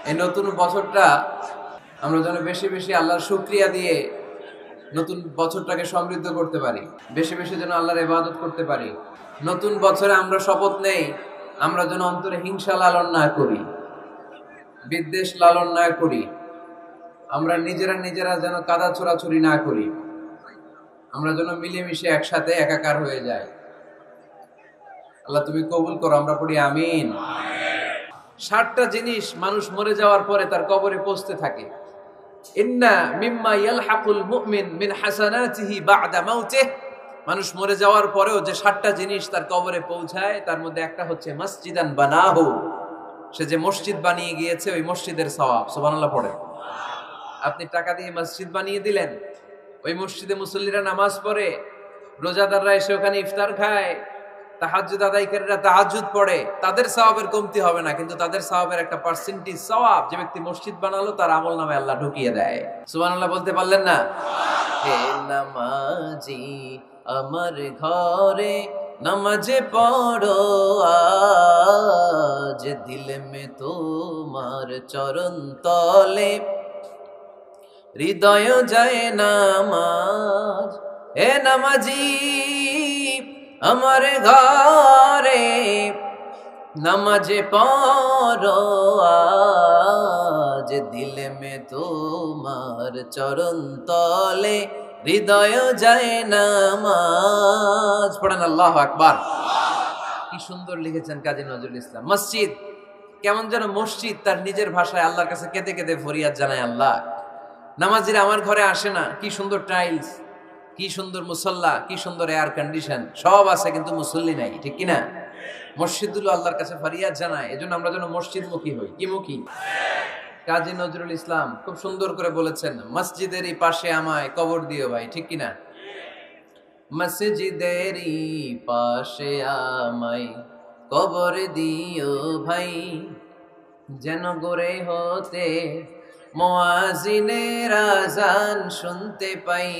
এই নতুন বছরটা আমরা যেন বেশি বেশি আল্লাহর শুকরিয়া দিয়ে নতুন বছরটাকে সমৃদ্ধ করতে পারি, বেশি বেশি যেন আল্লাহর ইবাদত করতে পারি। নতুন বছরে আমরা শপথ নেই, আমরা যেন অন্তরে হিংসা লালন না করি, বিদ্বেষ লালন না করি, আমরা নিজেরা নিজেরা যেন কাদা ছোড়াছুরি না করি, আমরা যেন মিলেমিশে একসাথে একাকার হয়ে যাই। আল্লাহ তুমি কবুল করো, আমরা পড়ি আমিন। 60টা জিনিস মানুষ মরে যাওয়ার পরে তার কবরে পৌঁছতে থাকে। ইন্না মিম্মা ইয়ালহাকুল মুমিন মিন হাসানাতিহি বা'দা মাউতিহি। মানুষ মরে যাওয়ার পরেও যে 60টা জিনিস তার কবরে পৌঁছায় তার মধ্যে একটা হচ্ছে মসজিদান বানাহু। সে যে মসজিদ বানিয়ে গিয়েছে ওই মসজিদের সওয়াব। সুবহানাল্লাহ পড়ে। আপনি টাকা দিয়ে মসজিদ বানিয়ে দিলেন, ওই মসজিদে মুসল্লিরা নামাজ পড়ে, রোজাদাররা এসে ওখানে ইফতার খায়, তাহাজ্জুদ আদায়কারীরা তাহাজ্জুদ পড়ে, তাদের সওয়াবের কমতি হবে না, কিন্তু তাদের সওয়াবের একটা পার্সেন্টেজ সওয়াব যে ব্যক্তি মসজিদ বানালো তার আমলনামায় আল্লাহ ঢুকিয়ে দেয়। সুবহানাল্লাহ বলতে পারলেন না? হে নামাজি আমার ঘরে নামাজে পড়ো আজ, দিল মে তোমার চরণ তলে হৃদয় যায় নামাজ। হে নামাজি আমার ঘরে নামাজে পড়ো আজ, দিল মে তোমার চরণ তলে হৃদয় যায় নামাজ। পড়েন আল্লাহু আকবার। কি সুন্দর লিখেছেন কাজী নজরুল ইসলাম। মসজিদ কেমন যেন মসজিদ তার নিজের ভাষায় আল্লাহর কাছে কেঁদে কেঁদে ফরিয়াদ জানায়, আল্লাহ নামাজিরা আমার ঘরে আসে না, কি সুন্দর টাইলস, কি সুন্দর মুসল্লা, কি সুন্দর এয়ার কন্ডিশন, সব আছে কিন্তু মুসল্লি নাই, ঠিক কিনা? মসজিদগুলো আল্লাহর কাছে ফরিয়াদ জানায়, এজন্য আমরা যেন মসজিদ মুখী হই। কি মুখী? কাজী নজরুল ইসলাম খুব সুন্দর করে বলেছেন, মসজিদেরই পাশে আমায় কবর দিও ভাই, ঠিক কিনা? মসজিদেরই পাশে আমায় কবর দিও ভাই, যেন গড়ে হতে মুয়াজ্জিনের আযান শুনতে পাই।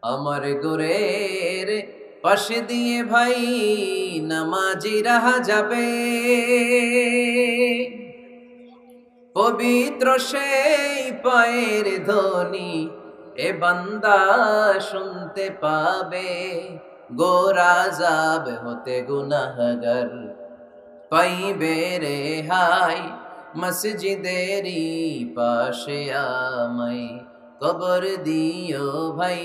আমার গোরের পাশে দিয়ে ভাই নামাজিরা যাবে, পবিত্র সেই পায়ের ধ্বনি এ বান্দা শুনতে পাবে। গোরা যাব হতে গুনাহগার পাইবে রেহাই, মসজিদেরই পাশে আমায় কবর দিও ভাই।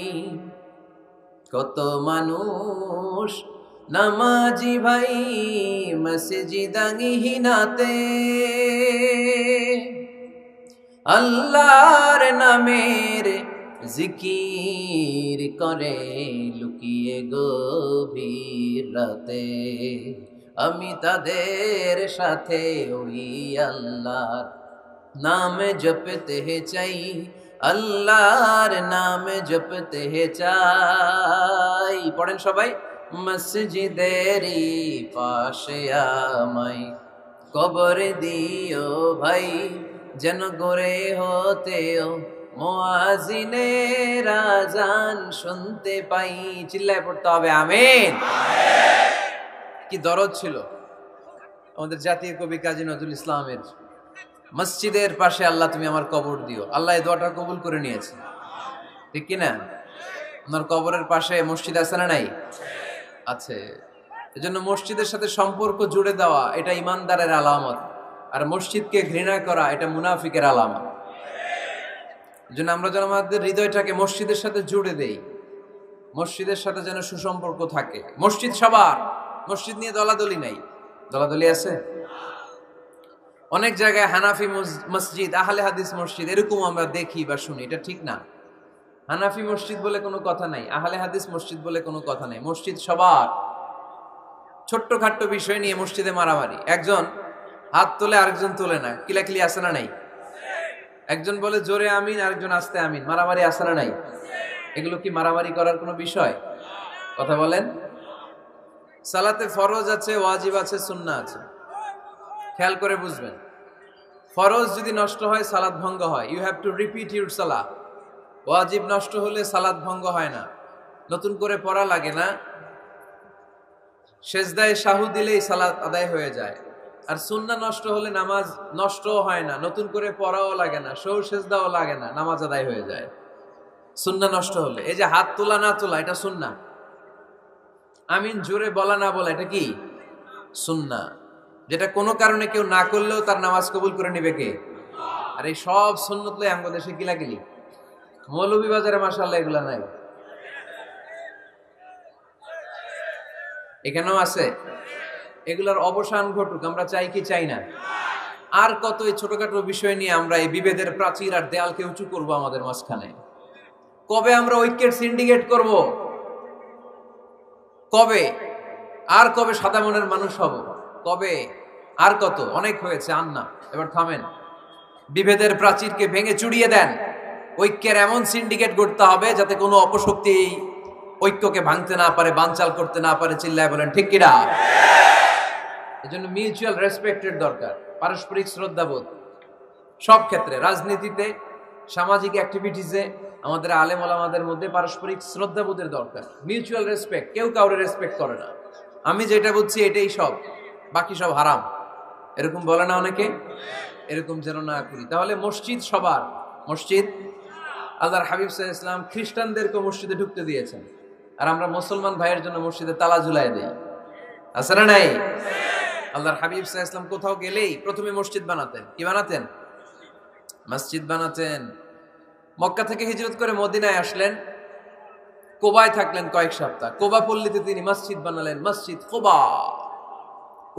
কত মানুষ নামাজি ভাই মসজিদাঙ্গিহীনাতে, আল্লাহর নামের জিকির করে লুকিয়ে গভীর রাতে। আমি তাদের সাথে ওই আল্লাহর নাম জপতে চাই, আল্লাহর নাম জপতে চাই। পড়েন সবাই, মসজিদেরই পাশে আমায় কবর দিও ভাই, যেন গড়ে হতেও মুয়াজ্জিনের আযান শুনতে পাই। চিল্লায় পড়তে হবে আমিন। কি দরদ ছিল আমাদের জাতীয় কবি কাজী নজরুল ইসলামের, মসজিদের পাশে আল্লাহ তুমি আমার কবর দিও। আল্লাহ এই দোয়াটা কবুল করে নিয়েছে, ঠিক কিনা? আপনার কবরের পাশে মসজিদ আছে না নাই? আছে। এজন্য মসজিদের সাথে সম্পর্ক জুড়ে দেওয়া এটা ইমানদারের আলামত, আর মসজিদকে ঘৃণা করা এটা মুনাফিকের আলামত। এজন্য আমরা যেন আমাদের হৃদয়টাকে মসজিদের সাথে জুড়ে দেই, মসজিদের সাথে যেন সুসম্পর্ক থাকে। মসজিদ সবার, মসজিদ নিয়ে দলাদলি নাই। দলাদলি আছে অনেক জায়গায়, হানাফি মসজিদ, আহলে হাদিস মসজিদ এরকম আমরা দেখি বা শুনি, এটা ঠিক না। হানাফি মসজিদ বলে কোনো কথা নাই, আহলে হাদিস মসজিদ বলে কোনো কথা নাই। মসজিদ সবার। ছোট্ট খাট্ট বিষয় নিয়ে মসজিদে মারামারি, একজন হাত তোলে আরেকজন তোলে না, কিলাকিলি আছে না নাই? একজন বলে জোরে আমিন, আরেকজন আস্তে আমিন, মারামারি আছে না নাই? এগুলো কি মারামারি করার কোনো বিষয়? কথা বলেন। সালাতে ফরজ আছে, ওয়াজিব আছে, সুন্নাহ আছে। খেয়াল করে বুঝবেন, ফরজ যদি নষ্ট হয় সালাত ভঙ্গ হয়, you have to repeat your সালাহ। ওয়াজিব নষ্ট হলে সালাত ভঙ্গ হয় না, নতুন করে পড়া লাগে না, সেজদায় সাহু দিলেই সালাত আদায় হয়ে যায়। আর সুন্নাহ নষ্ট হলে নামাজ নষ্টও হয় না, নতুন করে পড়াও লাগে না, সেজদাও লাগে না, নামাজ আদায় হয়ে যায়। সুন্নাহ নষ্ট হলে এই যে হাত তোলা না তোলা এটা সুন্নাহ, আমিন জোরে বলা না বলা এটা কি সুন্নাহ, যেটা কোনো কারণে কেউ না করলেও তার নামাজ কবুল করে নিবে কে? আর এই সব সুন্নত লই আমগো দেশে গিলাগিলি, মৌলভীবাজারে মাশাআল্লাহ এগুলা নাই, এখানেও আছে। এগুলার অবসান ঘটুক, আমরা চাই কি চাই না? আর কত এই ছোটখাটো বিষয় নিয়ে আমরা এই বিভেদের প্রাচীর আর দেয়ালকে উঁচু করব আমাদের মাঝখানে? কবে আমরা ঐক্যের সিন্ডিকেট করব? কবে? আর কবে সাদা মনের মানুষ হব? কবে? আর কত? অনেক হয়েছে, আর না, এবার থামেন। বিভেদের প্রাচীরকে ভেঙে চুড়িয়ে দেন, ঐক্যের এমন সিন্ডিকেট গড়তে হবে যাতে কোনো অপশক্তি ঐক্যকে ভাঙতে না পারে, বানচাল করতে না পারে। চিল্লায় বলেন ঠিক কিনা? এজন্য মিউচুয়াল রেসপেক্টের দরকার, পারস্পরিক শ্রদ্ধাবোধ সব ক্ষেত্রে, রাজনীতিতে, সামাজিক অ্যাক্টিভিটিসে আমাদের আলেম ওলামাদের মধ্যে পারস্পরিক শ্রদ্ধাবোধের দরকার, মিউচুয়াল রেসপেক্ট। কেউ কাউরে রেসপেক্ট করে না, আমি যেটা বুঝছি এটাই সব, বাকি সব হারাম, এরকম বলে না অনেকে? এরকম যেন না করি। তাহলে মসজিদ সবার, মসজিদ আল্লাহর হাবিব সাল্লাল্লাহু আলাইহি ওয়াসাল্লাম খ্রিস্টানদেরকে মসজিদে ঢুকতে দিয়েছেন, আর আমরা মুসলমান ভাইয়ের জন্য মসজিদে তালা ঝুলাই দেই, আছে না নাই? আল্লাহর হাবিব সাল্লাল্লাহু আলাইহি ওয়াসাল্লাম কোথাও গেলেই প্রথমে মসজিদ বানাতেন। কি বানাতেন? মসজিদ বানাতেন। মক্কা থেকে হিজরত করে মদিনায় আসলেন, কোবায় থাকলেন কয়েক সপ্তাহ, কোবা পল্লীতে তিনি মসজিদ বানালেন, মসজিদ কোবা।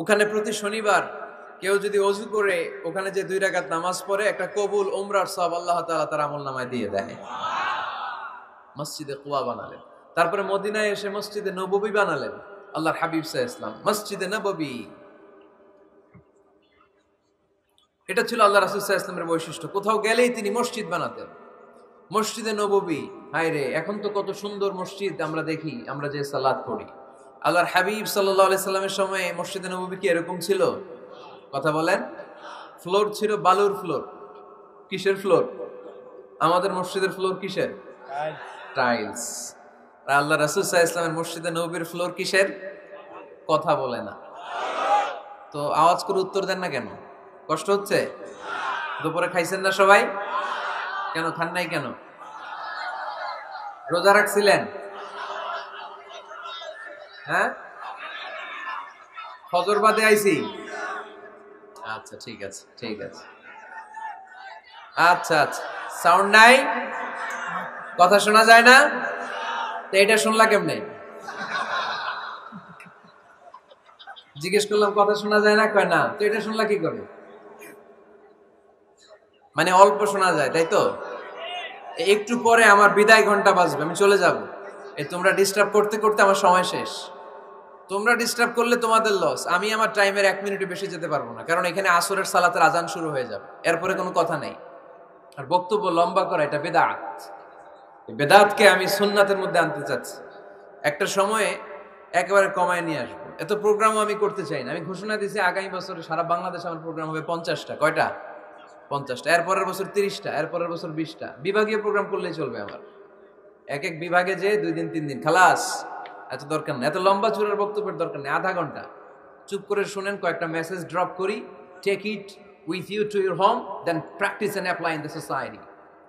ওখানে প্রতি শনিবার কেউ যদি ওযু করে ওখানে যে 2 রাকাত নামাজ পড়ে, একটা কবুল উমরার সওয়াব আল্লাহ তাআলা তার আমলনামায় দিয়ে দেয়। মসজিদে কোবা বানালেন। তারপরে মদিনায় এসে মসজিদে নববী বানালেন আল্লাহর হাবিব সাল্লাল্লাহু আলাইহি ওয়াসাল্লাম, মসজিদে নববী। এটা ছিল আল্লাহ রাসূল সাল্লাল্লাহু আলাইহি ওয়াসাল্লামের বৈশিষ্ট্য, কোথাও গেলেই তিনি মসজিদ বানাতেন। মসজিদে নববী, হায় রে, এখন তো কত সুন্দর মসজিদ আমরা দেখি, আমরা যে সালাত পড়ি। আল্লাহর হাবিব সাল্লাল্লাহু আলাইহি সাল্লামের সময় মসজিদে নববী কি এরকম ছিল? কথা বলেন। ফ্লোর ছিল বালুর ফ্লোর। কিসের ফ্লোর? আমাদের মসজিদের ফ্লোর কিসের? টাইলস। আর আল্লাহ রাসূল সাল্লাল্লাহু আলাইহি ওয়াসাল্লামের মসজিদে নববীর ফ্লোর কিসের? কথা বলে না। তো আওয়াজ করে উত্তর দেন না কেন? কষ্ট হচ্ছে? দুপুরে খাইছেন না সবাই? কেন খান নাই কেন? রোজা রাখছিলেন? হ্যাঁ, ফজর বাদে আইছি। আচ্ছা ঠিক আছে, ঠিক আছে। আচ্ছা আচ্ছা, সাউন্ড নাই, কথা শোনা যায় না, তো এটা শুনলা কেমনে? জিজ্ঞেস করলাম কথা শোনা যায় না, কয় না, তো এটা শুনলা কি করে? মানে অল্প শোনা যায়, তাই তো? একটু পরে আমার বিদায় ঘন্টা বাজবে, আমি চলে যাব। এই তোমরা ডিস্টার্ব করতে করতে আমার সময় শেষ। তোমরা ডিস্টার্ব করলে তোমাদের লস, আমি আমার টাইমের 1 মিনিটও বেশি যেতে পারবো না, কারণ এখানে আসরের সালাতের আজান শুরু হয়ে যাবে, এরপরে কোনো কথা নেই। আর বক্তব্য লম্বা করা এটা বেদাত। এই বেদাতকে আমি সুন্নাতের মধ্যে আনতে চাচ্ছি। একটা সময়ে একেবারে কমায় নিয়ে আসবো। এত প্রোগ্রামও আমি করতে চাই না। আমি ঘোষণা দিয়েছি আগামী বছরে সারা বাংলাদেশে আমার প্রোগ্রাম হবে 50টা। কয়টা? 50টা। এরপরের বছর 30টা, এরপরের বছর 20টা। বিভাগীয় প্রোগ্রাম করলেই চলবে আমার। এক এক বিভাগে যে 2 দিন 3 দিন খালাস। এত দরকার নেই, এত লম্বা চূড়ার বক্তব্যের দরকার নেই। আধা ঘন্টা চুপ করে শুনেন, কয়েকটা মেসেজ ড্রপ করি, take it with you to your home, then practice and apply in the society.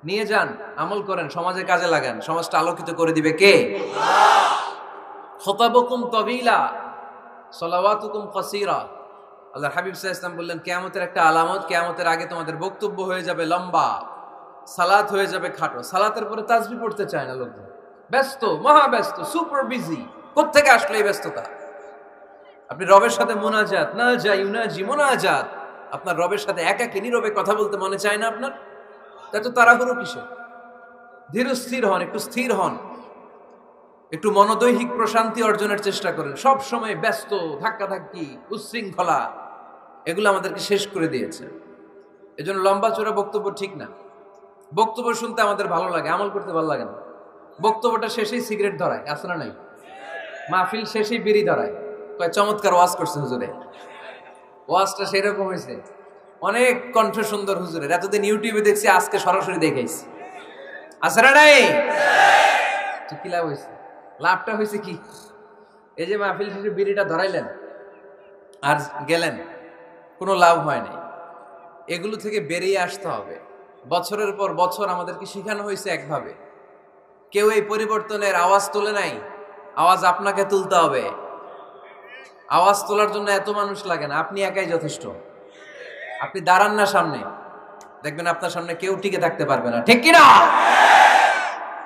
নিয়ে যান, আমল করেন, সমাজে কাজে লাগান, সমাজটা আলোকিত করে দিবে কে? খুতাবুকুম তাবিলা সালাওয়াতুকুম কাসীরা। আল্লাহর হাবিব সাল্লাল্লাহু আলাইহি ওয়াসাল্লাম বললেন, কিয়ামতের একটা আলামত, কিয়ামতের আগে তোমাদের বক্তব্য হয়ে যাবে লম্বা, সালাত হয়ে যাবে খাটো। সালাতের পরে তাসবিহ পড়তে চায় না লোকজন, ব্যস্ত, মহা ব্যস্ত, সুপার বিজি। কোত্থেকে আসলে এই ব্যস্ততা? আপনি রবের সাথে মুনাজাত, না যাই ইউনাজি মুনাজাত, আপনার রবের সাথে একাকী নীরবে কথা বলতে মনে চায় না আপনার? তাই তো তাড়াহুড়ো কিসের? ধীর স্থির হন, একটু স্থির হন, একটু মনোদৈহিক প্রশান্তি অর্জনের চেষ্টা করেন। সব সময় ব্যস্ত, ধাক্কাধাক্কি, উচ্ছৃঙ্খলা, এগুলো আমাদেরকে শেষ করে দিয়েছে। এজন্য লম্বা চূড়া বক্তব্য ঠিক না। বক্তব্য শুনতে আমাদের ভালো লাগে, আমল করতে ভালো লাগে না। বক্তব্যটা শেষেই সিগারেট ধরায়, আছে না নাই? মাহফিল শেষেই বিড়ি ধরায়, কয় চমৎকার ওয়াজ করছে হুজুরে। ওয়াজটা সেরকম হয়েছে, অনেক কণ্ঠ সুন্দর হুজুরের। এতদিন ইউটিউবে দেখছি, আজকে সরাসরি দেখাইছি, আছে না নাই? কি লাভ হয়েছে? লাভটা হয়েছে কি? এই যে মাহফিল শেষে বিড়িটা ধরাইলেন আর গেলেন, কোনো লাভ হয় নাই। এগুলো থেকে বেরিয়ে আসতে হবে। বছরের পর বছর আমাদেরকে শেখানো হয়েছে একভাবে, কেউ এই পরিবর্তনের আওয়াজ তোলে নাই। আওয়াজ আপনাকে তুলতে হবে। আওয়াজ তোলার জন্য এত মানুষ লাগে না, আপনি একাই যথেষ্ট। আপনি দাঁড়ান না সামনে, দেখবেন আপনার সামনে কেউ টিকে থাকতে পারবে না, ঠিক কিনা?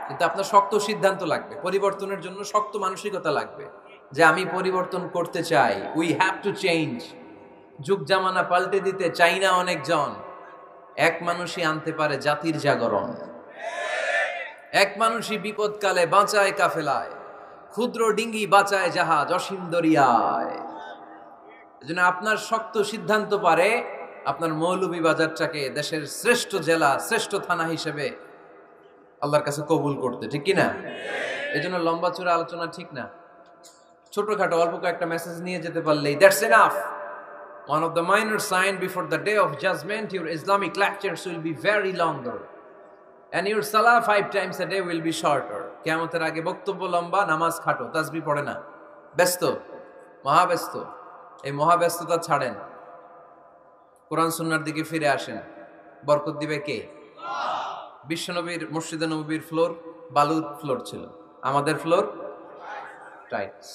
কিন্তু আপনার শক্ত সিদ্ধান্ত লাগবে, পরিবর্তনের জন্য শক্ত মানসিকতা লাগবে যে আমি পরিবর্তন করতে চাই। We have to change. যুগ জামানা পাল্টে দিতে চাই না অনেকজন। এক মানুষই আনতে পারে জাতির জাগরণ। এক মানুষই বিপদকালে বাঁচায় কাফেলায়, ক্ষুদ্র ডিঙ্গি বাঁচায় জাহাজ অসীম দরিয়ায়। এজন্য আপনার শক্ত সিদ্ধান্ত পারে আপনার মৌলভীবাজারটাকে দেশের শ্রেষ্ঠ জেলা, শ্রেষ্ঠ থানা হিসেবে আল্লাহর কাছে কবুল করতে, ঠিক কিনা? এই জন্য লম্বা চূড়া আলোচনা ঠিক না। ছোটখাটো অল্প কয়েকটা মেসেজ নিয়ে যেতে পারলেই that's enough. One of the minor signs before the day of judgment, your Islamic lectures will be very longer and your salah 5 times a day will be shorter. কিয়ামতের আগে বক্তব্য লম্বা, নামাজ খাটো, তাসবিহ পড়ে না, ব্যস্ত, মহাব্যস্ত। এই মহাব্যস্ততা ছাড়েন, কোরআন সুন্নাহর দিকে ফিরে আসেন। বরকত দিবে কে? বিশ্বনবীর মসজিদে নববীর ফ্লোর বালুর ফ্লোর ছিল, আমাদের ফ্লোর টাইলস।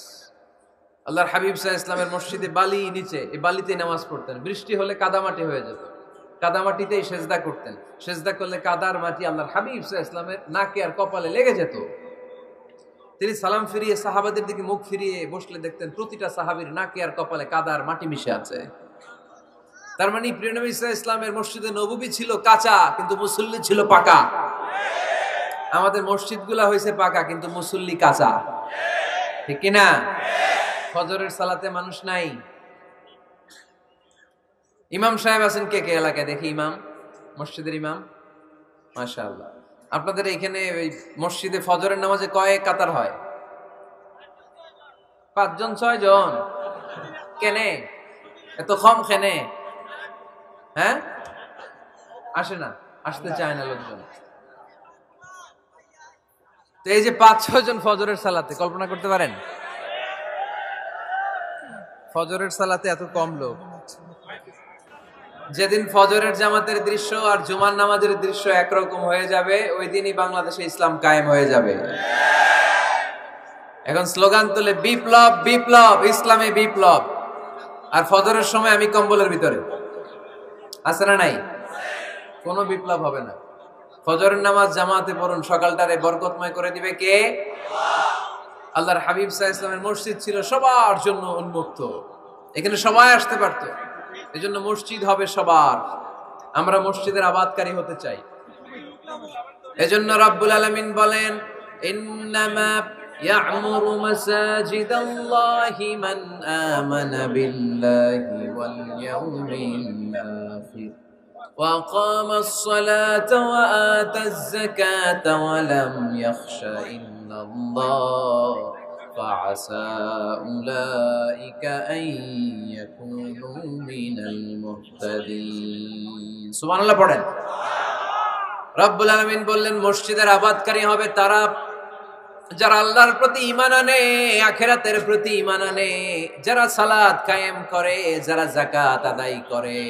আল্লাহর হাবিব সাল্লাল্লাহু আলাইহি ওয়াসাল্লামের মসজিদে বালি নিচে, এই বালিতেই নামাজ পড়তেন। বৃষ্টি হলে কাদামাটি হয়ে যেত, কাদামাটিতেই সেজদা করতেন। সেজদা করলে কাদার মাটি আল্লাহর হাবিব সাল্লাল্লাহু আলাইহি ওয়াসাল্লামের নাকে আর কপালে লেগে যেত। তিনি সালাম ফিরিয়ে সাহাবাদের দিকে মুখ ফিরিয়ে বসলে দেখতেন প্রতিটা সাহাবীর নাকে আর কপালে কাদার মাটি মিশে আছে। তার মানে প্রিয় নবী সাল্লাল্লাহু আলাইহি ওয়াসাল্লামের মসজিদে নববী ছিল কাঁচা, কিন্তু মুসল্লি ছিল পাকা। আমাদের মসজিদগুলা হয়েছে পাকা, কিন্তু মুসল্লি কাঁচা, ঠিক কিনা? ফজরের সালাতে মানুষ নাই। ইমাম সাহেব আছেন কে কে এলাকায়? দেখি ইমাম, মসজিদের ইমাম, মাশাআল্লাহ। আপনাদের এখানে ওই মসজিদে ফজরের নামাজে কয় কাতার হয়? 5 জন 6 জন? কেনে এত কম? কেনে? হ্যাঁ, আসে না, আসতে চায় না লোকজন। তো এই যে 5-6 জন ফজরের সালাতে, কল্পনা করতে পারেন ফজরের সালাতে এত কম লোক। যেদিন ফজরের জামাতের দৃশ্য আর জুমার নামাজের দৃশ্য একরকম হয়ে যাবে, ওই দিনই বাংলাদেশে ইসলাম কায়েম হয়ে যাবে। এখন স্লোগান তুলে বিপ্লব বিপ্লব, ইসলামে বিপ্লব। আর ফজরের সময় আমি কম্বলের ভিতরে, আছে না নাই? কোনো বিপ্লব হবে না। ফজরের নামাজ জামাতে পড়ুন, সকালটারে বরকতময় করে দিবে কে? আল্লাহর হাবিব সাল্লাল্লাহু আলাইহি ওয়াসাল্লামের মসজিদ ছিল সবার জন্য উন্মুক্ত, এখানে সবাই আসতে পারতো। এজন্য মসজিদ হবে সবার। আমরা মসজিদের আবাদকারী হতে চাই। এজন্য রাব্বুল আলামিন বলেন, ইন্নামা ইয়া'মুরু মাসাজিদাল্লাহি মান আমানা বিল্লাহি ওয়াল ইয়াউমিল আখির ওয়া আকামাস সালাতা ওয়া আতাজ যাকাতা ওয়া লাম ইয়াখশা ইল্লাল্লাহ فعسى أولئك أن يكونوا من المهتدين। সুবহানাল্লাহ পড়েন। রব্বুল আলামিন বললেন মসজিদের আবাদকারী হবে তারা যারা আল্লাহর প্রতি ঈমান আনে, আখিরাতের প্রতি ঈমান আনে, যারা সালাত কায়েম করে, যারা যাকাত আদায় করে,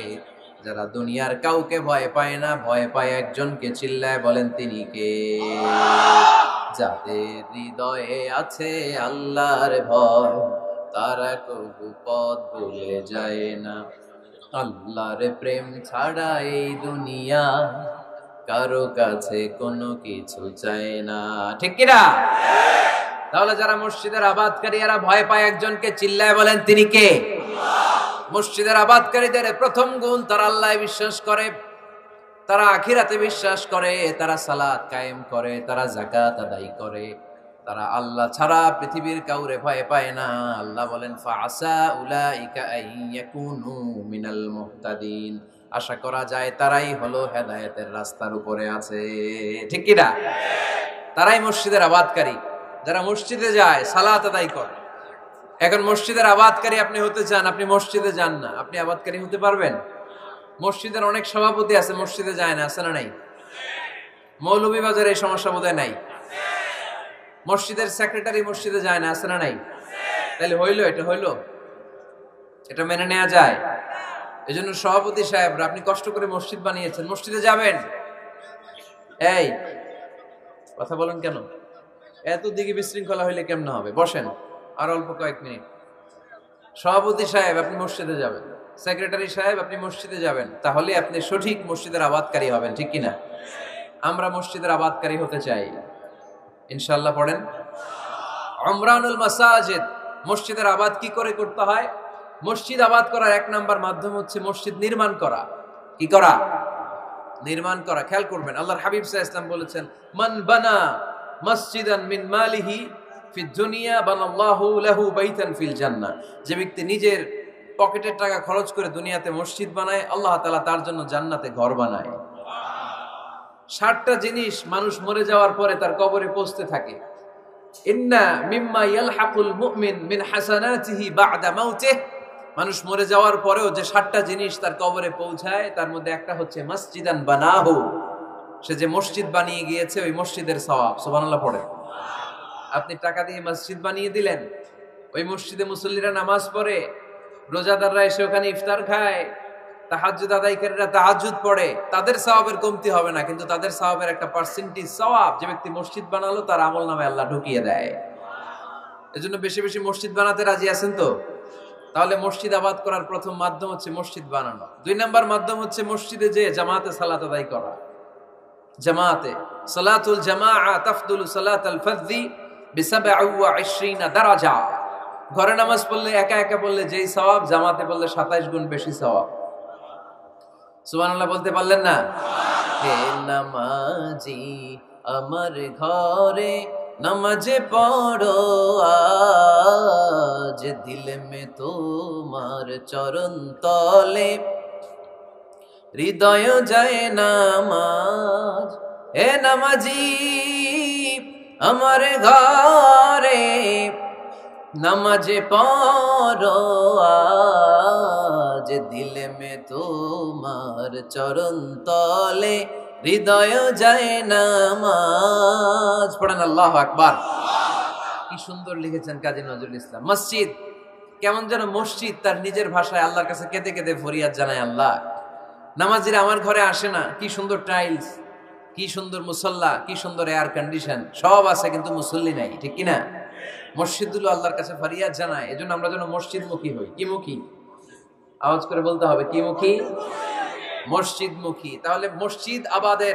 যারা দুনিয়ার কাউকে ভয় পায় না, ভয় পায় একজনকে। চিল্লায় বলেন তিনি কে? যাদের হৃদয়ে আছে আল্লাহর ভয়, তারা কবু পথ ভুলে যায় না। আল্লাহর প্রেম ছাড়া এই দুনিয়া কারো কাছে কোনো কিছু চায় না, ঠিক কিনা? তাহলে যারা মসজিদের আবাদকারী এরা ভয় পায় একজনকে, চিল্লায় বলেন তিনি কে? মসজিদের আবাদকারীদের প্রথম গুণ, তারা আল্লাহ বিশ্বাস করে, তারা আখিরাতে বিশ্বাস করে, তারা সালাত কায়েম করে, তারা যাকাত আদায় করে, তারা আল্লাহ ছাড়া পৃথিবীর কাউরে ভয় পায় না। আল্লাহ বলেন ফাআসা উলাইকা আইয়াকুনু মিনাল মুহতাদিন। আশা করা যায় তারাই হলো হেদায়েতের রাস্তার উপরে আছে, ঠিক কি না? তারাই মসজিদের আবাদকারী, যারা মসজিদে যায়, সালাত আদায় করে। এখন মসজিদের আবাদকারী আপনি হতে চান, আপনি মসজিদে যান না, আপনি আবাদকারী হতে পারবেন? মসজিদের অনেক সভাপতি আছে, মসজিদে যায় না, আছে না নাই? মৌলভীবাজারে এই সমস্যা বোধহয় নাই। মসজিদের সেক্রেটারি মসজিদে যায় না, আছে না নাই? তাহলে হইলো, এটা হইলো, এটা মেনে নেওয়া যায়? এজন্য সভাপতি সাহেবরা, আপনি কষ্ট করে মসজিদ বানিয়েছেন, মসজিদে যাবেন। এই কথা বলেন কেন? এত দিকে বিশৃঙ্খলা হইলে কেমন হবে? বসেন আর অল্প কয়েক মিনিট। সভাপতি সাহেব আপনি মসজিদে যাবেন, সেক্রেটারি সাহেব আপনি মসজিদে যাবেন, তাহলে আপনি সঠিক মসজিদের আবাদকারী হবেন, ঠিক কিনা? আমরা মসজিদের আবাদকারী হতে চাই ইনশাআল্লাহ। পড়েন উমরানুল মাসাজিদ। মসজিদের আবাদ কি করে করতে হয়? মসজিদ আবাদ করার এক নাম্বার মাধ্যম হচ্ছে মসজিদ নির্মাণ করা। কি করা? নির্মাণ করা। খেয়াল করবেন, আল্লাহর হাবিব সাল্লাল্লাহু আলাইহি ওয়াসাল্লাম বলেছেন, মান বানা মসজিদান মিন মালিহি ফিদ দুনিয়া বানাল্লাহু লাহু বাইতান ফিল জান্নাহ। যে ব্যক্তি নিজের পকেটের টাকা খরচ করে দুনিয়াতে মসজিদ বানায়, আল্লাহ তাআলা তার জন্য জান্নাতে ঘর বানায়। 60টা জিনিস মানুষ মরে যাওয়ার পরে তার কবরে পৌঁছতে থাকে। ইন্না মিম্মা ইয়ালহাকুল মুমিন মিন হাসানাতিহি বা'দা মাউতিহি। মানুষ মরে যাওয়ার পরেও যে 60টা জিনিস তার কবরে পৌঁছায়, তার মধ্যে একটা হচ্ছে মসজিদান বানাহু। সে যে মসজিদ বানিয়ে গিয়েছে, ওই মসজিদের সওয়াব। সুবহানাল্লাহ পড়ে। আপনি টাকা দিয়ে মসজিদ বানিয়ে দিলেন, ওই মসজিদে মুসল্লিরা নামাজ পড়ে, রোজাদাররা এসে ওখানে ইফতার খায়, তাহাজ্জুদ আদায়কারীরা তাহাজ্জুদ পড়ে, তাদের সওয়াবের কমতি হবে না, কিন্তু তাদের সওয়াবের একটা পার্সেন্টেজ সওয়াব যে ব্যক্তি মসজিদ বানালো তার আমলনামায় আল্লাহ ঢুকিয়ে দেয়। এজন্য বেশি বেশি মসজিদ বানাতে রাজি আছেন তো? তাহলে মসজিদ আবাদ করার প্রথম মাধ্যম হচ্ছে মসজিদ বানানো। 2 নাম্বার মাধ্যম হচ্ছে মসজিদে যে জামাতে সালাত আদায় করা। জামাতে সালাতুল জামাআ তাফদুলু সালাতাল ফাযযি বি27 দারাজা। ঘরে নামাজ পড়লে, একা একা পড়লে যেই সওয়াব, জামাতে পড়লে 27 গুণ বেশি সওয়াব। সুবহানাল্লাহ বলতে পারলেন না? হে নামাজি আমার ঘরে নামাজে পড়ো আজ, দিল মে তোমার চরণ তলে হৃদয় যায় নামাজ। হে নামাজি আমার ঘরে নামাজে পড়ো আজ, দিল মে তোমার চরণ তলে হৃদয় যায় নামাজ। পড়েন আল্লাহু আকবার। কি সুন্দর লিখেছেন কাজী নজরুল ইসলাম। মসজিদ কেমন যেন মসজিদ তার নিজের ভাষায় আল্লাহর কাছে কেঁদে কেঁদে ফরিয়াদ জানায়, আল্লাহ নামাজিরা আমার ঘরে আসে না, কি সুন্দর টাইলস, কি সুন্দর মুসল্লা, কি সুন্দর এয়ার কন্ডিশন, সব আছে কিন্তু মুসল্লি নাই, ঠিক কিনা? মসজিদগুলো আল্লাহর কাছে ফরিয়াদ জানায়। এজন্য আমরা যেন মসজিদমুখী হই। কি মুখী? আওয়াজ করে বলতে হবে, কি মুখী? মসজিদমুখী। তাহলে মসজিদ আবাদের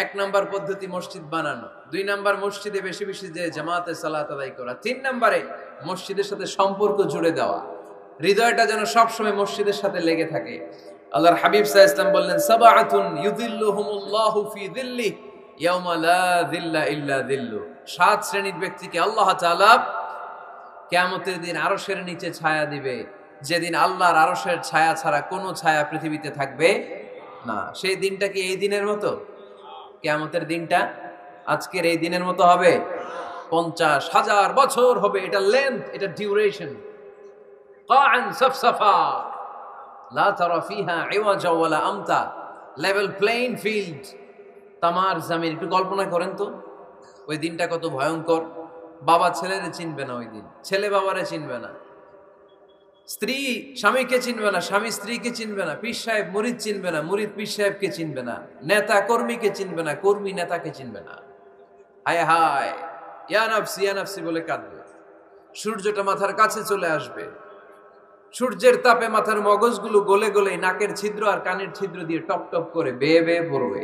1 নাম্বার পদ্ধতি মসজিদ বানানো। 2 নাম্বার মসজিদে বেশি বেশি যে জামাতে সালাত আদায় করা। 3 নাম্বারে মসজিদের সাথে সম্পর্ক জুড়ে দেওয়া, হৃদয়টা যেন সবসময় মসজিদের সাথে লেগে থাকে। আল্লাহর হাবিব সাল্লাল্লাহু আলাইহি ওয়াসাল্লাম বললেন, সাবআতুন ইউযিল্লুহুমুল্লাহু ফি যিল্লিহি ইয়াওমা লা যিল্লা ইল্লা যিল্লু। 7 শ্রেণীর ব্যক্তিকে আল্লাহ তাআলা কিয়ামতের দিন আরশের নিচে ছায়া দিবে, যেদিন আল্লাহর আরশের ছায়া ছাড়া কোনো ছায়া পৃথিবীতে থাকবে না। সেই দিনটা কি এই দিনের মতো? কিয়ামতের দিনটা আজকের এই দিনের মতো হবে? 50,000 বছর হবে। এটা লেন্থ, এটা ডিউরেশন। কাআন সাফসাফা লা তারা ফিহা ইওয়াজা ওয়ালা আমতা। লেভেল প্লেইং ফিল্ড, তামার জমিন। একটু কল্পনা করেন তো ওই দিনটা কত ভয়ঙ্কর। বাবা ছেলেরে চিনবে না ওই দিন, ছেলে বাবারে চিনবে না, স্ত্রী স্বামীকে চিনবে না, স্বামী স্ত্রীকে চিনবে না, পীর সাহেব মুরিদ চিনবে না, মুরিদ পীর সাহেবকে চিনবে না, নেতা কর্মীকে চিনবে না, কর্মী নেতাকে চিনবে না। হায় হায়, ইয়া নাফসি ইয়া নাফসি বলে কাঁদবে। সূর্যটা মাথার কাছে চলে আসবে, সূর্যের তাপে মাথার মগজগুলো গলে গলে নাকের ছিদ্র আর কানের ছিদ্র দিয়ে টপ টপ করে বেয়ে বেয়ে পড়বে।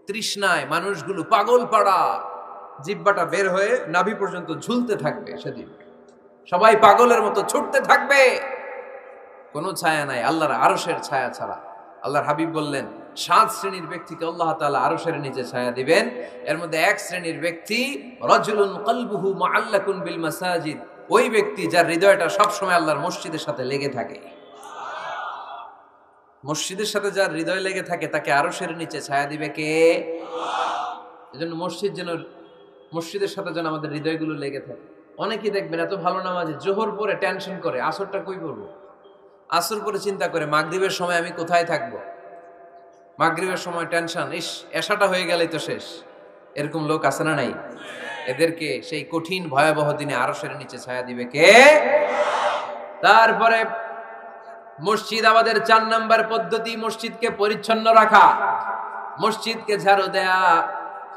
তৃষ্ণায় মানুষগুলো পাগল পাড়া, জিহ্বাটা বের হয়ে নাভি পর্যন্ত ঝুলতে থাকবে। সেদিন সবাই পাগলের মতো ছুটতে থাকবে, কোনো ছায়া নাই আল্লাহর আরশের ছায়া ছাড়া। আল্লাহর হাবিব বললেন, 7 শ্রেণীর ব্যক্তিকে আল্লাহ তাআলা আরশের নিচে ছায়া দিবেন। এর মধ্যে 1 শ্রেণীর ব্যক্তি, রাজুলুন কলবুহু মুআল্লাকুন বিল মাসাজিদ। ওই ব্যক্তি যার হৃদয়টা সবসময় আল্লাহর মসজিদের সাথে লেগে থাকে। মসজিদের সাথে যার হৃদয় লেগে থাকে তাকে আরশের নিচে ছায়া দিবে কে? এজন্য মসজিদের সাথে যেন আমাদের হৃদয়গুলো লেগে থাকে। অনেকেই দেখবেন এত ভালো নামাজি, জোহর পরে টেনশন করে আসরটা কই পড়বো, আসর পরে চিন্তা করে মাগরিবের সময় আমি কোথায় থাকবো, মাগরিবের সময় টেনশন, ইস এশাটা হয়ে গেলেই তো শেষ। এরকম লোক আছে না নাই? এদেরকে সেই কঠিন ভয়াবহ দিনে আরশের নিচে ছায়া দিবে কে? তারপরে মসজিদ আমাদের 4 নাম্বার পদ্ধতি, মসজিদকে পরিচ্ছন্ন রাখা, মসজিদকে ঝাড়ু দেয়া।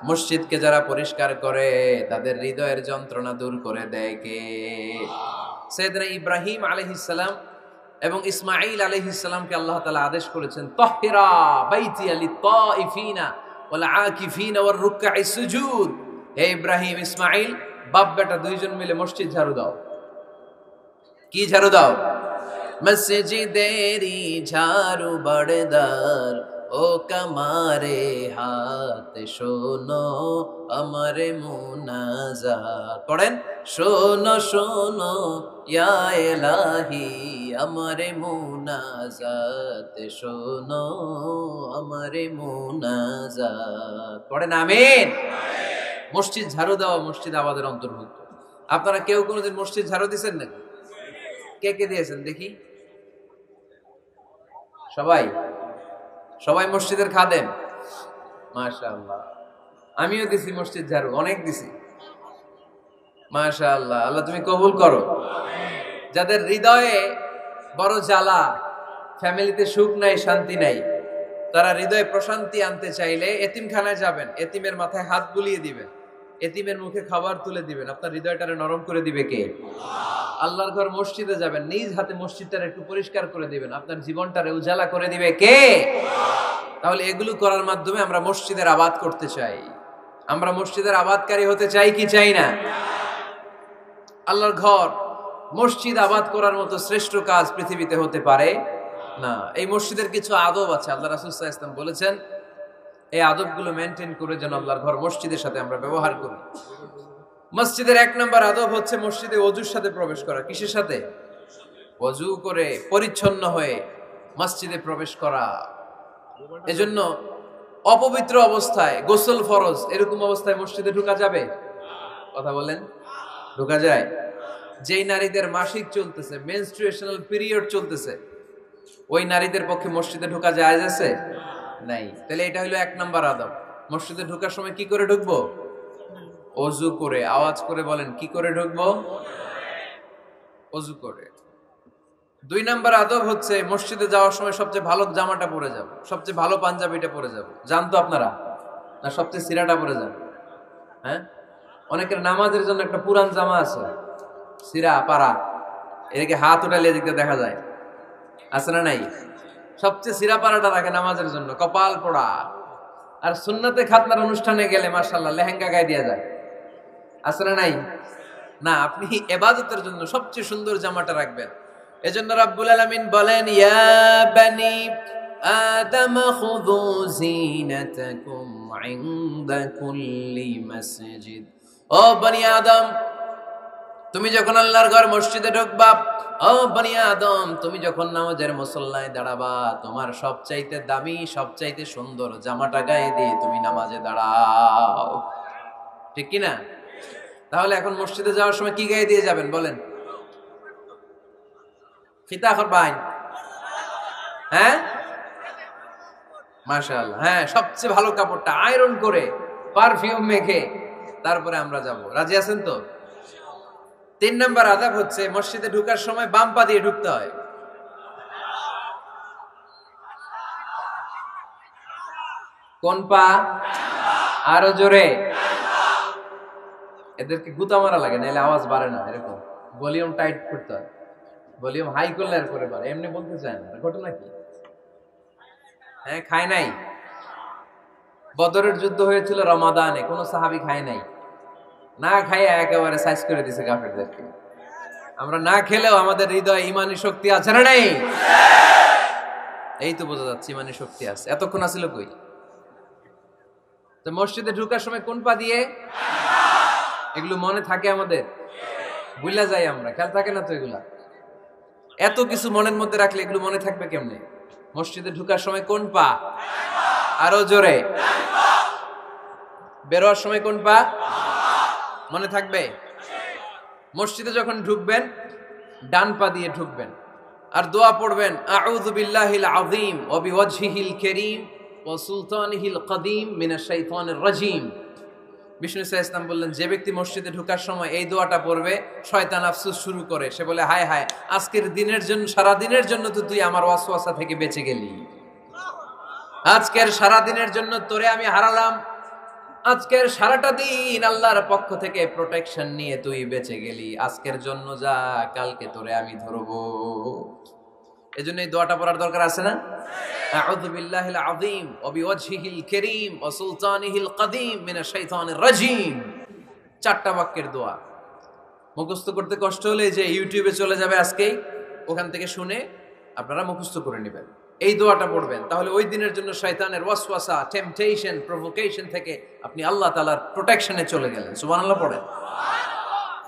মসজিদকে যারা পরিষ্কার করে তাদের হৃদয়ের যন্ত্রণা দূর করে দেয় কে? সাইয়েদনা ইব্রাহিম আলাইহিস সালাম এবং ইসমাঈল আলাইহিস সালামকে আল্লাহ তাআলা আদেশ করেছেন, তাহহিরা বাইতিয়া লিত-তাইফিনা ওয়াল আকিফিনা ওয়ার রুকআইস সুজুদ। হে ইব্রাহিম, ইসমাঈল, বাপ বেটা দুইজন মিলে মসজিদ ঝাড়ু দাও। কি ঝাড়ু দাও? মসজিদেরি ঝাড়ু বড়দার, ও কামারে হাত শোনো আমারে মুনাজাত। পড়েন, শোনো শোনো ইয়া ইলাহি আমারে মুনাজাত, শোনো আমারে মুনাজাত। পড়েন আমিন। মসজিদ ঝাড়ু দেওয়া মসজিদ আমাদের অন্তর্ভুক্ত। আপনারা কেউ কোনোদিন মসজিদ ঝাড়ু দিয়েছেন নাকি? কে কে দিয়েছেন দেখি? সবাই? সবাই মসজিদের খাদেম? মাশাআল্লাহ। আমিও দিছি মসজিদ ঝাড়ু, অনেক দিছি। মাশাআল্লাহ, আল্লাহ তুমি কবুল করো। যাদের হৃদয়ে বড় জ্বালা, ফ্যামিলিতে সুখ নাই, শান্তি নাই, তারা হৃদয়ে প্রশান্তি আনতে চাইলে এতিমখানায় যাবেন, এতিমের মাথায় হাত বুলিয়ে দিবেন, এতিমের মুখে খাবার তুলে দিবেন। আপনার হৃদয়টারে নরম করে দিবে কে? আল্লাহর ঘর মসজিদে যাবেন, নিজ হাতে মসজিদটারে একটু পরিষ্কার করে দিবেন, আপনার জীবনটারে উজালা করে দিবে কে? তাহলে এগুলো করার মাধ্যমে আমরা মসজিদের আবাদ করতে চাই। আমরা মসজিদের আবাদকারী হতে চাই কি চাই না? আল্লাহর ঘর মসজিদ আবাদ করার মতো শ্রেষ্ঠ কাজ পৃথিবীতে হতে পারে না। এই মসজিদের কিছু আদব আছে, আল্লাহ রাসূল সাল্লাল্লাহু আলাইহি ওয়াসাল্লাম বলেছেন এই আদবগুলো মেনটেন করে যেন আল্লাহর ঘর মসজিদের সাথে আমরা ব্যবহার করি। মসজিদের 1 নম্বর আদব হচ্ছে মসজিদে ওযুর সাথে প্রবেশ করা। কিসের সাথে? ওযু করে পরিচ্ছন্ন হয়ে মসজিদে প্রবেশ করা। এজন্য অপবিত্র অবস্থায় গোসল ফরজ, এরকম অবস্থায় মসজিদে ঢোকা যাবে? কথা বলেন, ঢোকা যায়? যেই নারীদের মাসিক চলতেছে, মেনস্ট্রুয়েশনাল পিরিয়ড চলতেছে, ওই নারীদের পক্ষে মসজিদে ঢোকা জায়েজ আছে? নাই। তাহলে এটা হলো 1 নম্বর আদব। মসজিদে ঢোকার সময় কি করে ঢুকবো? ওযু করে। আওয়াজ করে বলেন, কি করে ঢুকবো? ওযু করে। 2 নম্বর আদব হচ্ছে মসজিদে যাওয়ার সময় সবচেয়ে ভালো জামাটা পরে যাব, সবচেয়ে ভালো পাঞ্জাবিটা পরে যাব। জানতো আপনারা? না সবচেয়ে সিরাটা পরে যান? হ্যাঁ, অনেকের নামাজের জন্য একটা পুরান জামা আছে, সিরা পাড়া, এদিকে হাত উঠালে এদিকে দেখা যায়, আছে না নাই? সবচেয়ে সিরা পাড়াটা রাখে নামাজের জন্য, কপাল পোড়া। আর সুন্নতে খাতনার অনুষ্ঠানে গেলে মাশাআল্লাহ লেহেঙ্গা গায়ে দেয়া যায়, আছে না নাই? না, আপনি ইবাদতের জন্য সবচেয়ে সুন্দর জামাটা রাখবেন। এজন্য রাব্বুল আলামিন বলেন, ইয়া বানি আদম খুযু যিনাতাকুম ইনদা কুল্লি মাসজিদ। ও বনি আদম, তুমি যখন আল্লাহর ঘর মসজিদে ঢুকবা, ও বনি আদম, তুমি যখন নামাজের মুসল্লায় দাঁড়াবা, তোমার সবচাইতে দামি, সবচাইতে সুন্দর জামাটা গায়ে দিয়ে তুমি নামাজে দাঁড়াও। ঠিক কি না? তাহলে এখন মসজিদে যাওয়ার সময় কি গায়ে দিয়ে যাবেন বলেন? খিতা করবেন? হ্যাঁ, মাশাআল্লাহ। হ্যাঁ, সবচেয়ে ভালো কাপড়টা আয়রন করে পারফিউম মেখে তারপরে আমরা যাব। রাজি আছেন তো? 3 নম্বর আদব হচ্ছে মসজিদে ঢোকার সময় বাম পা দিয়ে ঢুকতে হয়। কোন পা? আরো জোরে। এদেরকে গুতা মারা লাগে, নাহলে আওয়াজ বাড়ে না। এরকম ভলিউম টাইট করতে হয়, ভলিউম হাই করলে আর করে বাড়ে। এমনি বলতে চায় না। ঘটনা কি? হ্যাঁ, খায় নাই। বদরের যুদ্ধ হয়েছিল রমাদানে, কোন সাহাবী খায় নাই। না খাইয়ে একেবারে সাইজ করে দিছে কাফেরদেরকে। আমরা না খেলেও আমাদের হৃদয়ে ইমানি শক্তি আছে না নাই? এই তো বোঝা যাচ্ছে ইমানি শক্তি আছে। এতক্ষণ আছিল কই? তো মসজিদে ঢোকার সময় কোন পা দিয়ে? এগুলো মনে থাকে আমাদের? ভুলা যাই আমরা, খেয়াল থাকে না তো এগুলা? এত কিছু মনের মধ্যে রাখলে এগুলো মনে থাকবে কেমনে? মসজিদে ঢোকার সময় কোন পা? আরো জোরে। বেরোয়ার সময় কোন পা? মনে থাকবে? মসজিদে যখন ঢুকবেন ডান পা দিয়ে ঢুকবেন, আর দোয়া পড়বেন, আউযু বিল্লাহিল আযীম ওয়া বিওয়াজহিল কারীম ওয়া সুলতানিহিল কদীম মিনাশ শাইতানির রাজীম। বিষ্ণু ইসা ইসলাম বললেন, যে ব্যক্তি মসজিদে ঢোকার সময় এই দোয়াটা পড়বে, শয়তান আফসোস শুরু করে, সে বলে, হায় হায়, আজকের দিনের জন্য, সারা দিনের জন্য তো তুই আমার ওয়াসওয়াসা থেকে বেঁচে গেলি, আজকের সারা দিনের জন্য তোরে আমি হারালাম, আজকের সারাটা দিন আল্লাহর পক্ষ থেকে প্রোটেকশন নিয়ে তুই বেঁচে গেলি, আজকের জন্য যা, কালকে তোরে আমি ধরবো। এজন্য এই দোয়াটা পড়ার দরকার আছে না? আউযু বিল্লাহিল আযীম ওয়া বিওয়াজহিল কারীম ওয়া সুলতানিহিল কাদীম মিনাশ শাইতানির রাজীম। চারটা বাক্যের দোয়া। মুখস্থ করতে কষ্ট হলে যে ইউটিউবে চলে যাবে আজকেই, ওখান থেকে শুনে আপনারা মুখস্থ করে নেবেন, এই দোয়াটা পড়বেন, তাহলে ওই দিনের জন্য শয়তানের ওয়াসওয়াসা, টেম্পটেশন, প্রভোকেশন থেকে আপনি আল্লাহ তাআলার প্রোটেকশনে চলে গেলেন। সুবহানাল্লাহ পড়েন।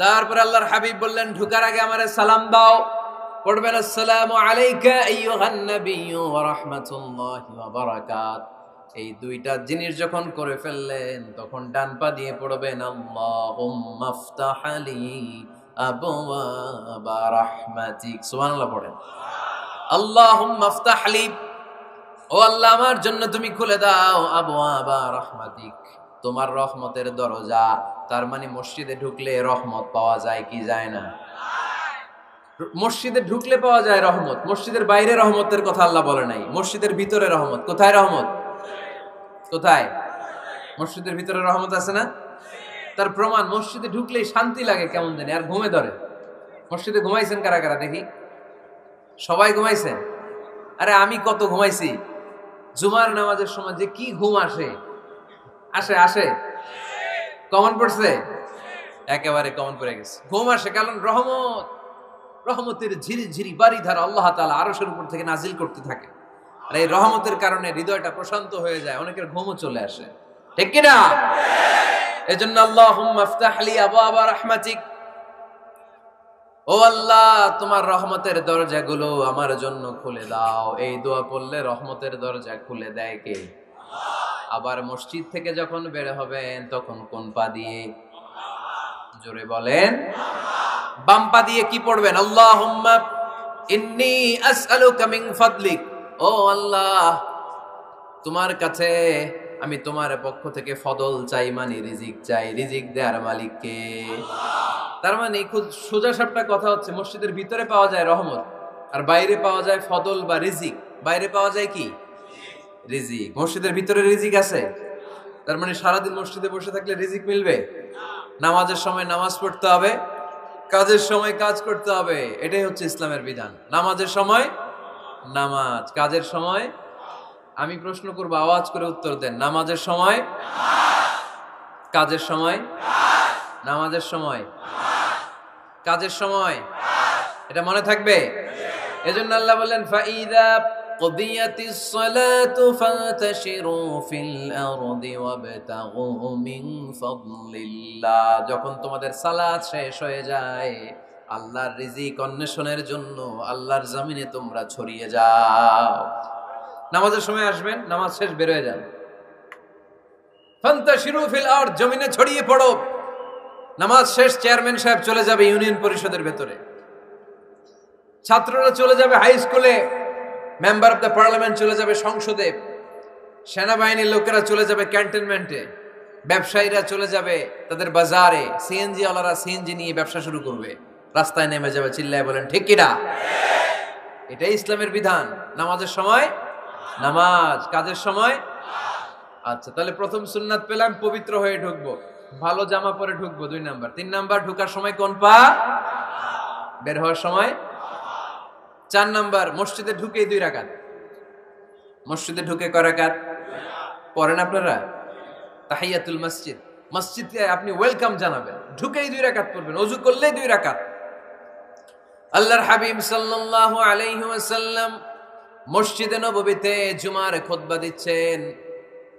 তারপরে আল্লাহর হাবিব বললেন, ঢোকার আগে আমারে সালাম দাও। পড়বেন, আসসালামু আলাইকা আইয়ুহান নাবিয়্যু ওয়া রাহমাতুল্লাহি ওয়া বারাকাতুহু। এই দুইটা জিনিস যখন করে ফেললেন, তখন ডান পা দিয়ে পড়বেন, আল্লাহুম্মা আফতাহ লি আবওয়াবা রাহমাতিক। সুবহানাল্লাহ পড়েন। আল্লাহুম্মা আফতাহ লি, ও আল্লাহ আমার জন্য তুমি খুলে দাও, আবওয়াবা রাহমাতিক, তোমার রহমতের দরজা। তার মানে মসজিদে ঢুকলে রহমত পাওয়া যায় কি যায় না? মসজিদে ঢুকলে পাওয়া যায় রহমত, মসজিদের বাইরে রহমতের কথা আল্লাহ বলে নাই, মসজিদের ভিতরে রহমত। কোথায় রহমত? কোথায়? মসজিদের ভিতরে রহমত আছে না? তার প্রমাণ, মসজিদে ঢুকলেই শান্তি লাগে কেমন জানি, আর ঘুমে ধরে। মসজিদে ঘুমাইছেন কারা কারা দেখি? সবাই ঘুমাইছেন? আরে আমি কত ঘুমাইছি। জুমার নামাজের সময় যে কি ঘুম আসে, আসে আসে, কমন পড়ছে, একেবারে কমন পড়ে গেছে, ঘুম আসে। কারণ রহমত, রহমতের ঝিরি ঝিরি বাড়িধারা আল্লাহ তাআলা আরশের উপর থেকে নাজিল করতে থাকে, আর এই রহমতের কারণে হৃদয়টা প্রশান্ত হয়ে যায়, অনেকের ঘুমও চলে আসে, ঠিক কি না? এজন্য আল্লাহুম্মা আফতাহ লি আবওয়াবা রাহমাতিক, ও আল্লাহ তোমার রহমতের দরজাগুলো আমার জন্য খুলে দাও। এই দোয়া পড়লে রহমতের দরজা খুলে দেয় কে? আবার মসজিদ থেকে যখন বের হবেন, তখন কোন পা দিয়ে? জোরে বলেন। বাম পা দিয়ে কি পড়বেন? আল্লাহুম্মা ইন্নী আসআলুকা মিন ফাদলিক, ও আল্লাহ তোমার কাছে আমি তোমার পক্ষ থেকে ফদল চাই, মানে রিজিক চাই, রিজিক দেওয়ার মালিক কে? তার মানে খুব সোজা সাপটা কথা হচ্ছে, মসজিদের ভিতরে পাওয়া যায় রহমত, আর বাইরে পাওয়া যায় ফদল বা রিজিক। বাইরে পাওয়া যায় কি? রিজিক। মসজিদের ভিতরে রিজিক আছে। তার মানে সারাদিন মসজিদে বসে থাকলে রিজিক মিলবে? নামাজের সময় নামাজ পড়তে হবে, কাজের সময় কাজ করতে হবে, এটাই হচ্ছে ইসলামের বিধান। নামাজের সময় নামাজ, কাজের সময়। আমি প্রশ্ন করবো, আওয়াজ করে উত্তর দেন। নামাজের সময়, কাজের সময়, নামাজের সময়, কাজের সময়, এটা মনে থাকবে। এজন্য আল্লাহ বললেন, ফাইদা কুদিয়াতিস সালাতু ফান্তাশিরু ফিল আরদি ওয়াবতাগু মিন ফাদলিল্লাহ। যখন তোমাদের সালাত শেষ হয়ে যায়, আল্লাহর রিজিক অন্বেষণের জন্য আল্লাহর জমিনে তোমরা ছড়িয়ে যাও। নামাজের সময় আসবেন, নামাজ শেষ বের হয়ে যান, ফান্তাশিরু ফিল আরদ, জমিনে ছড়িয়ে পড়ো। নামাজ শেষ, চেয়ারম্যান সাহেব চলে যাবে ইউনিয়ন পরিষদের ভেতরে, ছাত্ররা চলে যাবে হাই স্কুলে, মেম্বার অফ দ্য পার্লামেন্ট চলে যাবে সংসদে, সেনাবাহিনীর লোকেরা চলে যাবে ক্যান্টনমেন্টে, ব্যবসায়ীরা চলে যাবে তাদের বাজারে, সিএনজি ওয়ালারা সিএনজি নিয়ে ব্যবসা শুরু করবে, রাস্তায় নেমে যাবে, চিল্লায় বলেন ঠিক কিনা? এটাই ইসলামের বিধান। নামাজের সময় নামাজ, কাজের সময়। আচ্ছা, তাহলে প্রথম সুন্নাত পেলাম, পবিত্র হয়ে ঢুকবো, ভালো জামা পরে ঢুকবো 2 নাম্বার। 3 নাম্বার, ঢোকার সময় কোন পা, বের হওয়ার সময়। 4 নাম্বার, মসজিদে ঢুকেই 2 রাকাত। মসজিদে ঢুকে কয় রাকাত পড়েন আপনারা? তাহিয়াতুল মসজিদ, মসজিদে আপনি ওয়েলকাম জানাবেন, ঢুকেই 2 রাকাত পড়বেন, ওযু করলেই 2 রাকাত। আল্লাহর হাবিব সাল্লাল্লাহু আলাইহি ওয়াসাল্লাম মসজিদে নববীতে জুমার খুতবা দিচ্ছেন।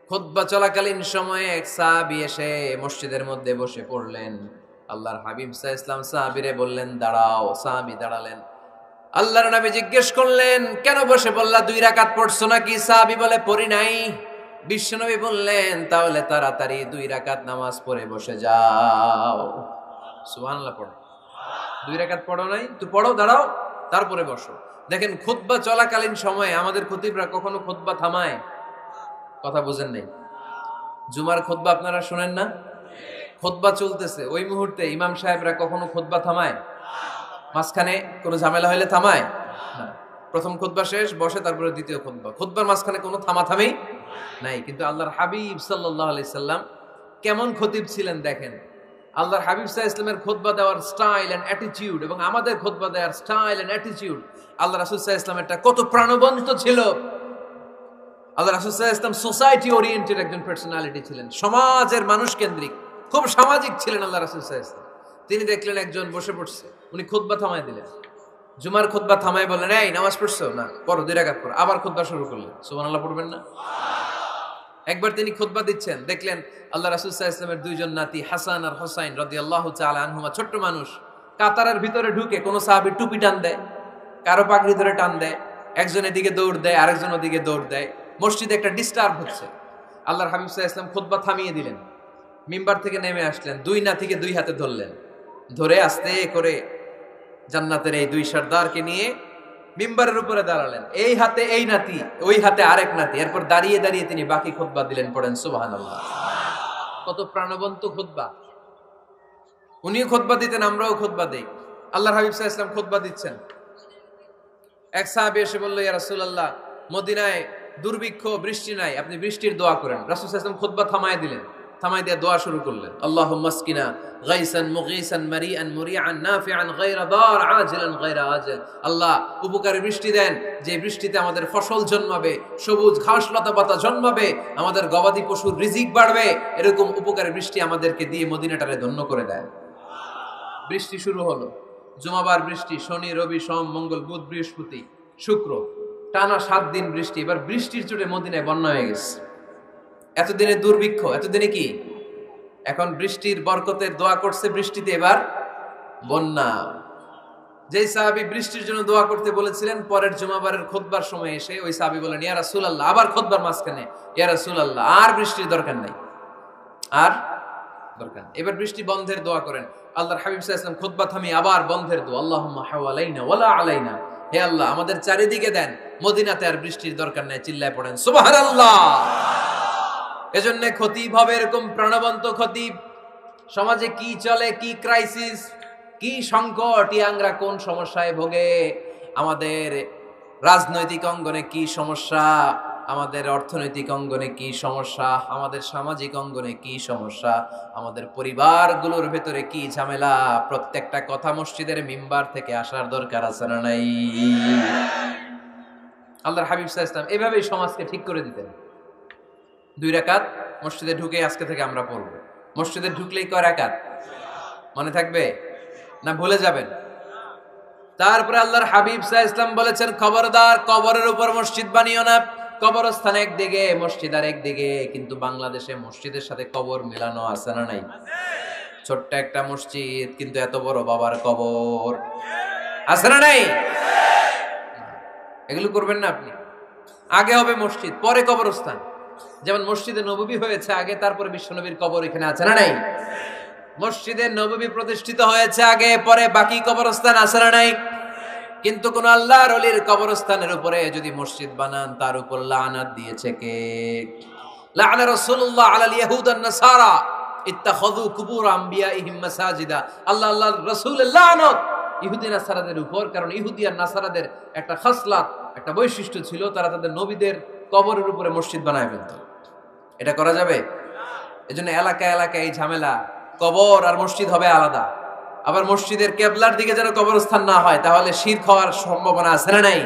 খুতবা চলাকালীন সময়ে এক সাহাবী এসে মসজিদের মধ্যে বসে পড়লেন। আল্লাহর হাবিব সাল্লাল্লাহু আলাইহি ওয়াসাল্লাম সাহাবীরে বললেন, দাঁড়াও। সাহাবী দাঁড়ালেন। আল্লাহর নবী জিজ্ঞেস করলেন, কেন বসে বললা? 2 রাকাত পড়ছো নাকি? সাহাবী বলে, পড়ি নাই। বিশ্বনবী বললেন, তাহলে তাড়াতাড়ি 2 রাকাত নামাজ পড়ে বসে যাও। সুবহানাল্লাহ পড়ো। 2 রাকাত পড়ো নাই তো পড়ো, দাঁড়াও, তারপরে বসো। দেখেন, খুতবা চলাকালীন সময়ে আমাদের খতিবরা কখনো খুতবা থামায়? কথা বুঝেন নাই? জুমার খুতবা আপনারা শুনেন না? খুতবা চলতেছে, ওই মুহূর্তে ইমাম সাহেবরা কখনো খুতবা থামায়? মাঝখানে কোনো ঝামেলা হইলে থামায় না। প্রথম খুতবা শেষ, বসে, তারপরে দ্বিতীয় খুতবা। খুতবার মাঝখানে কোনো থামাথামি নাই। কিন্তু আল্লাহর হাবিব সাল্লাল্লাহু আলাইহি সাল্লাম কেমন খতিব ছিলেন দেখেন। আল্লাহর হাবিব সাল্লাল্লাহু আলাইহি সাল্লামের খুতবা দেওয়ার স্টাইল এন্ড অ্যাটিটিউড এবং আমাদের খুতবা দেওয়ার স্টাইল এন্ড অ্যাটিটিউড, আল্লাহ রাসূল সাল্লাল্লাহু আলাইহি সাল্লামেরটা কত প্রাণবন্ত ছিল। আল্লাহ রাসূল সাল্লাল্লাহু আলাইহি সাল্লাম সোসাইটি ওরিয়েন্টেড একজন পার্সোনালিটি ছিলেন, সমাজের মানুষ কেন্দ্রিক, খুব সামাজিক ছিলেন আল্লাহ রাসূল সাল্লাল্লাহু আলাইহি সাল্লাম। তিনি দেখলেন একজন বসে পড়ছে, উনি খুতবা থামায় দিলেন। জুমার খুতবা থামায় বললেন, এই নামাজ পড়ছো? না। পড়ো, 2 রাকাত পড়ো। আবার খুতবা শুরু করলেন। সুবহানাল্লাহ পড়বেন না? একবার তিনি খুতবা দিচ্ছেন, দেখলেন আল্লাহ রাসূল সাল্লাল্লাহু আলাইহি ওয়াসাল্লামের দুইজন নাতি হাসান আর হুসাইন রাদিয়াল্লাহু তাআলা আনহুমা, ছোট্ট মানুষ, কাতারের ভিতরে ঢুকে কোন সাহাবী টুপি টান দেয়, কারো পাগড়ি ধরে টান দেয়, একজন এদিকে দৌড় দেয়, আরেকজন ওদিকে দৌড় দেয়। মসজিদে একটা ডিস্টার্ব হচ্ছে। আল্লাহর হাবিব সাল্লাল্লাহু আলাইহি ওয়াসাল্লাম খুতবা থামিয়ে দিলেন, মিম্বার থেকে নেমে আসলেন, 2 নাতিকে 2 হাতে ধরলেন, ধরে আস্তে করে জান্নাতের এই 2 সর্দারকে নিয়ে মিম্বারের উপরে দাঁড়ালেন। এই হাতে এই নাতি, ওই হাতে আরেক নাতি। এরপর দাঁড়িয়ে দাঁড়িয়ে তিনি বাকি খুতবা দিলেন। পড়েন সুবহানাল্লাহ। কত প্রাণবন্ত খুতবা। উনিও খুতবা দিতেন, আমরাও খুতবা দেই। আল্লাহর হাবিব সাল্লাল্লাহু আলাইহি ওয়াসাল্লাম খুতবা দিচ্ছেন, এক সাহাবী এসে বলল, ইয়া রাসূলুল্লাহ, মদিনায় দুর্ভিক্ষ, বৃষ্টি নাই, আপনি বৃষ্টির দোয়া করেন। রাসূল সাল্লাল্লাহু আলাইহি ওয়াসাল্লাম খুতবা থামায় দিলেন, থামাই দিয়ে দোয়া শুরু করলেন। আল্লাহুম্মা আসকিনা গাইসান মুগীসান মারিআন মুরিআন নাফিআন গায়রা দার আজিলান গায়রা আজিল। আল্লাহ, উপকারী বৃষ্টি দেন, যে বৃষ্টিতে আমাদের ফসল জন্মাবে, সবুজ ঘাস লতা পাতা জন্মাবে, আমাদের গবাদি পশুর রিজিক বাড়বে। এরকম উপকারী বৃষ্টি আমাদেরকে দিয়ে মদিনাটারে ধন্য করে দেন। বৃষ্টি শুরু হলো। জুমাবার বৃষ্টি, শনি রবি সোম মঙ্গল বুধ বৃহস্পতি শুক্র, টানা 7 দিন বৃষ্টি। এবার বৃষ্টির চোটে মদিনায় বন্যা হয়ে গেছে। এতদিনে দুর্ভিক্ষ, এতদিনে কি? এখন বৃষ্টির বরকতের দোয়া করছে, বৃষ্টিতে এবার বন্যা। যেই সাহাবী বৃষ্টির জন্য দোয়া করতে বলেছিলেন, পরের জুমাবারের খুতবার সময় এসে ওই সাহাবী বলেন, ইয়া রাসূলুল্লাহ, আবার খুতবার মাঝখানে, ইয়া রাসূলুল্লাহ, আর বৃষ্টির দরকার নাই, আর দরকার নেই, এবার বৃষ্টি বন্ধের দোয়া করেন। আল্লাহর হাবিব সাল্লাল্লাহু আলাইহি ওয়াসাল্লাম খুতবা থামিয়ে আবার বন্ধের দোয়া, আল্লাহুম্মা হাওয়ালাইনা ওয়ালা আলাইনা, হে আল্লাহ আমাদের চারিদিকে দেন, মদিনাতে আর বৃষ্টির দরকার নাই। চিল্লায় পড়েন সুবহানাল্লাহ। এজন্য খতিব হবে এরকম প্রাণবন্ত খতিব। সমাজে কি চলে, কি ক্রাইসিস, কি সংকট, ইয়াংরা কোন সমস্যায় ভোগে, আমাদের রাজনৈতিক অঙ্গনে কি সমস্যা, আমাদের অর্থনৈতিক অঙ্গনে কি সমস্যা, আমাদের সামাজিক অঙ্গনে কি সমস্যা, আমাদের পরিবারগুলোর ভেতরে কি ঝামেলা, প্রত্যেকটা কথা মসজিদের মিম্বার থেকে আসার দরকার আছে না নাই? আল্লাহর হাবিব সাল্লাল্লাহু আলাইহি ওয়াসাল্লাম এভাবেই সমাজকে ঠিক করে দিতেন। 2 রাকাত মসজিদে ঢুকে আজকে থেকে আমরা পড়ব। মসজিদে ঢুকলেই কয় রাকাত মনে থাকবে না ভুলে যাবেন? তারপরে আল্লাহর হাবিব সাল্লাল্লাহু আলাইহি ওয়াসাল্লাম বলেছেন, খবরদার কবরের উপর মসজিদ বানিও না। কবরস্থান একদিকে, মসজিদ আর একদিকে। কিন্তু বাংলাদেশে মসজিদের সাথে কবর মেলানো আছে না নাই? ছোট্ট একটা মসজিদ, কিন্তু এত বড় বাবার কবর আছে না নাই? এগুলো করবেন না আপনি। আগে হবে মসজিদ, পরে কবরস্থান। যেমন মসজিদে নববী হয়েছে আগে, তারপরে বিশ্বনবীর কবর এখানে আছে না নাই? মসজিদে নববী প্রতিষ্ঠিত হয়েছে আগে, পরে বাকি কবরস্থান আছে না নাই? কিন্তু কোন আল্লাহর ওলির কবরস্থানের উপরে যদি মসজিদ বানান, তার উপর লানাত দিয়েছে কে? লাআনা রাসূলুল্লাহ আলাল ইয়াহুদ ওয়ান নাসারা ইত্তাখাযু কুবুর আমবিয়াইহিম মাসাজিদা। আল্লাহর রাসূলের লানত ইহুদি নাসারাদের উপর, কারণ ইহুদি আর নাসারাদের একটা খাসলাত, একটা বৈশিষ্ট্য ছিল, তারা তাদের নবীদের কবরের উপরে মসজিদ বানায় ফেলত। এটা করা যাবে? এজন্য এলাকা এলাকায় এই ঝামেলা, কবর আর মসজিদ হবে আলাদা। আবার মসজিদের কেবলার দিকে যেন কবরস্থান না হয়, তাহলে শিরক হওয়ার সম্ভাবনা আছে না নাই?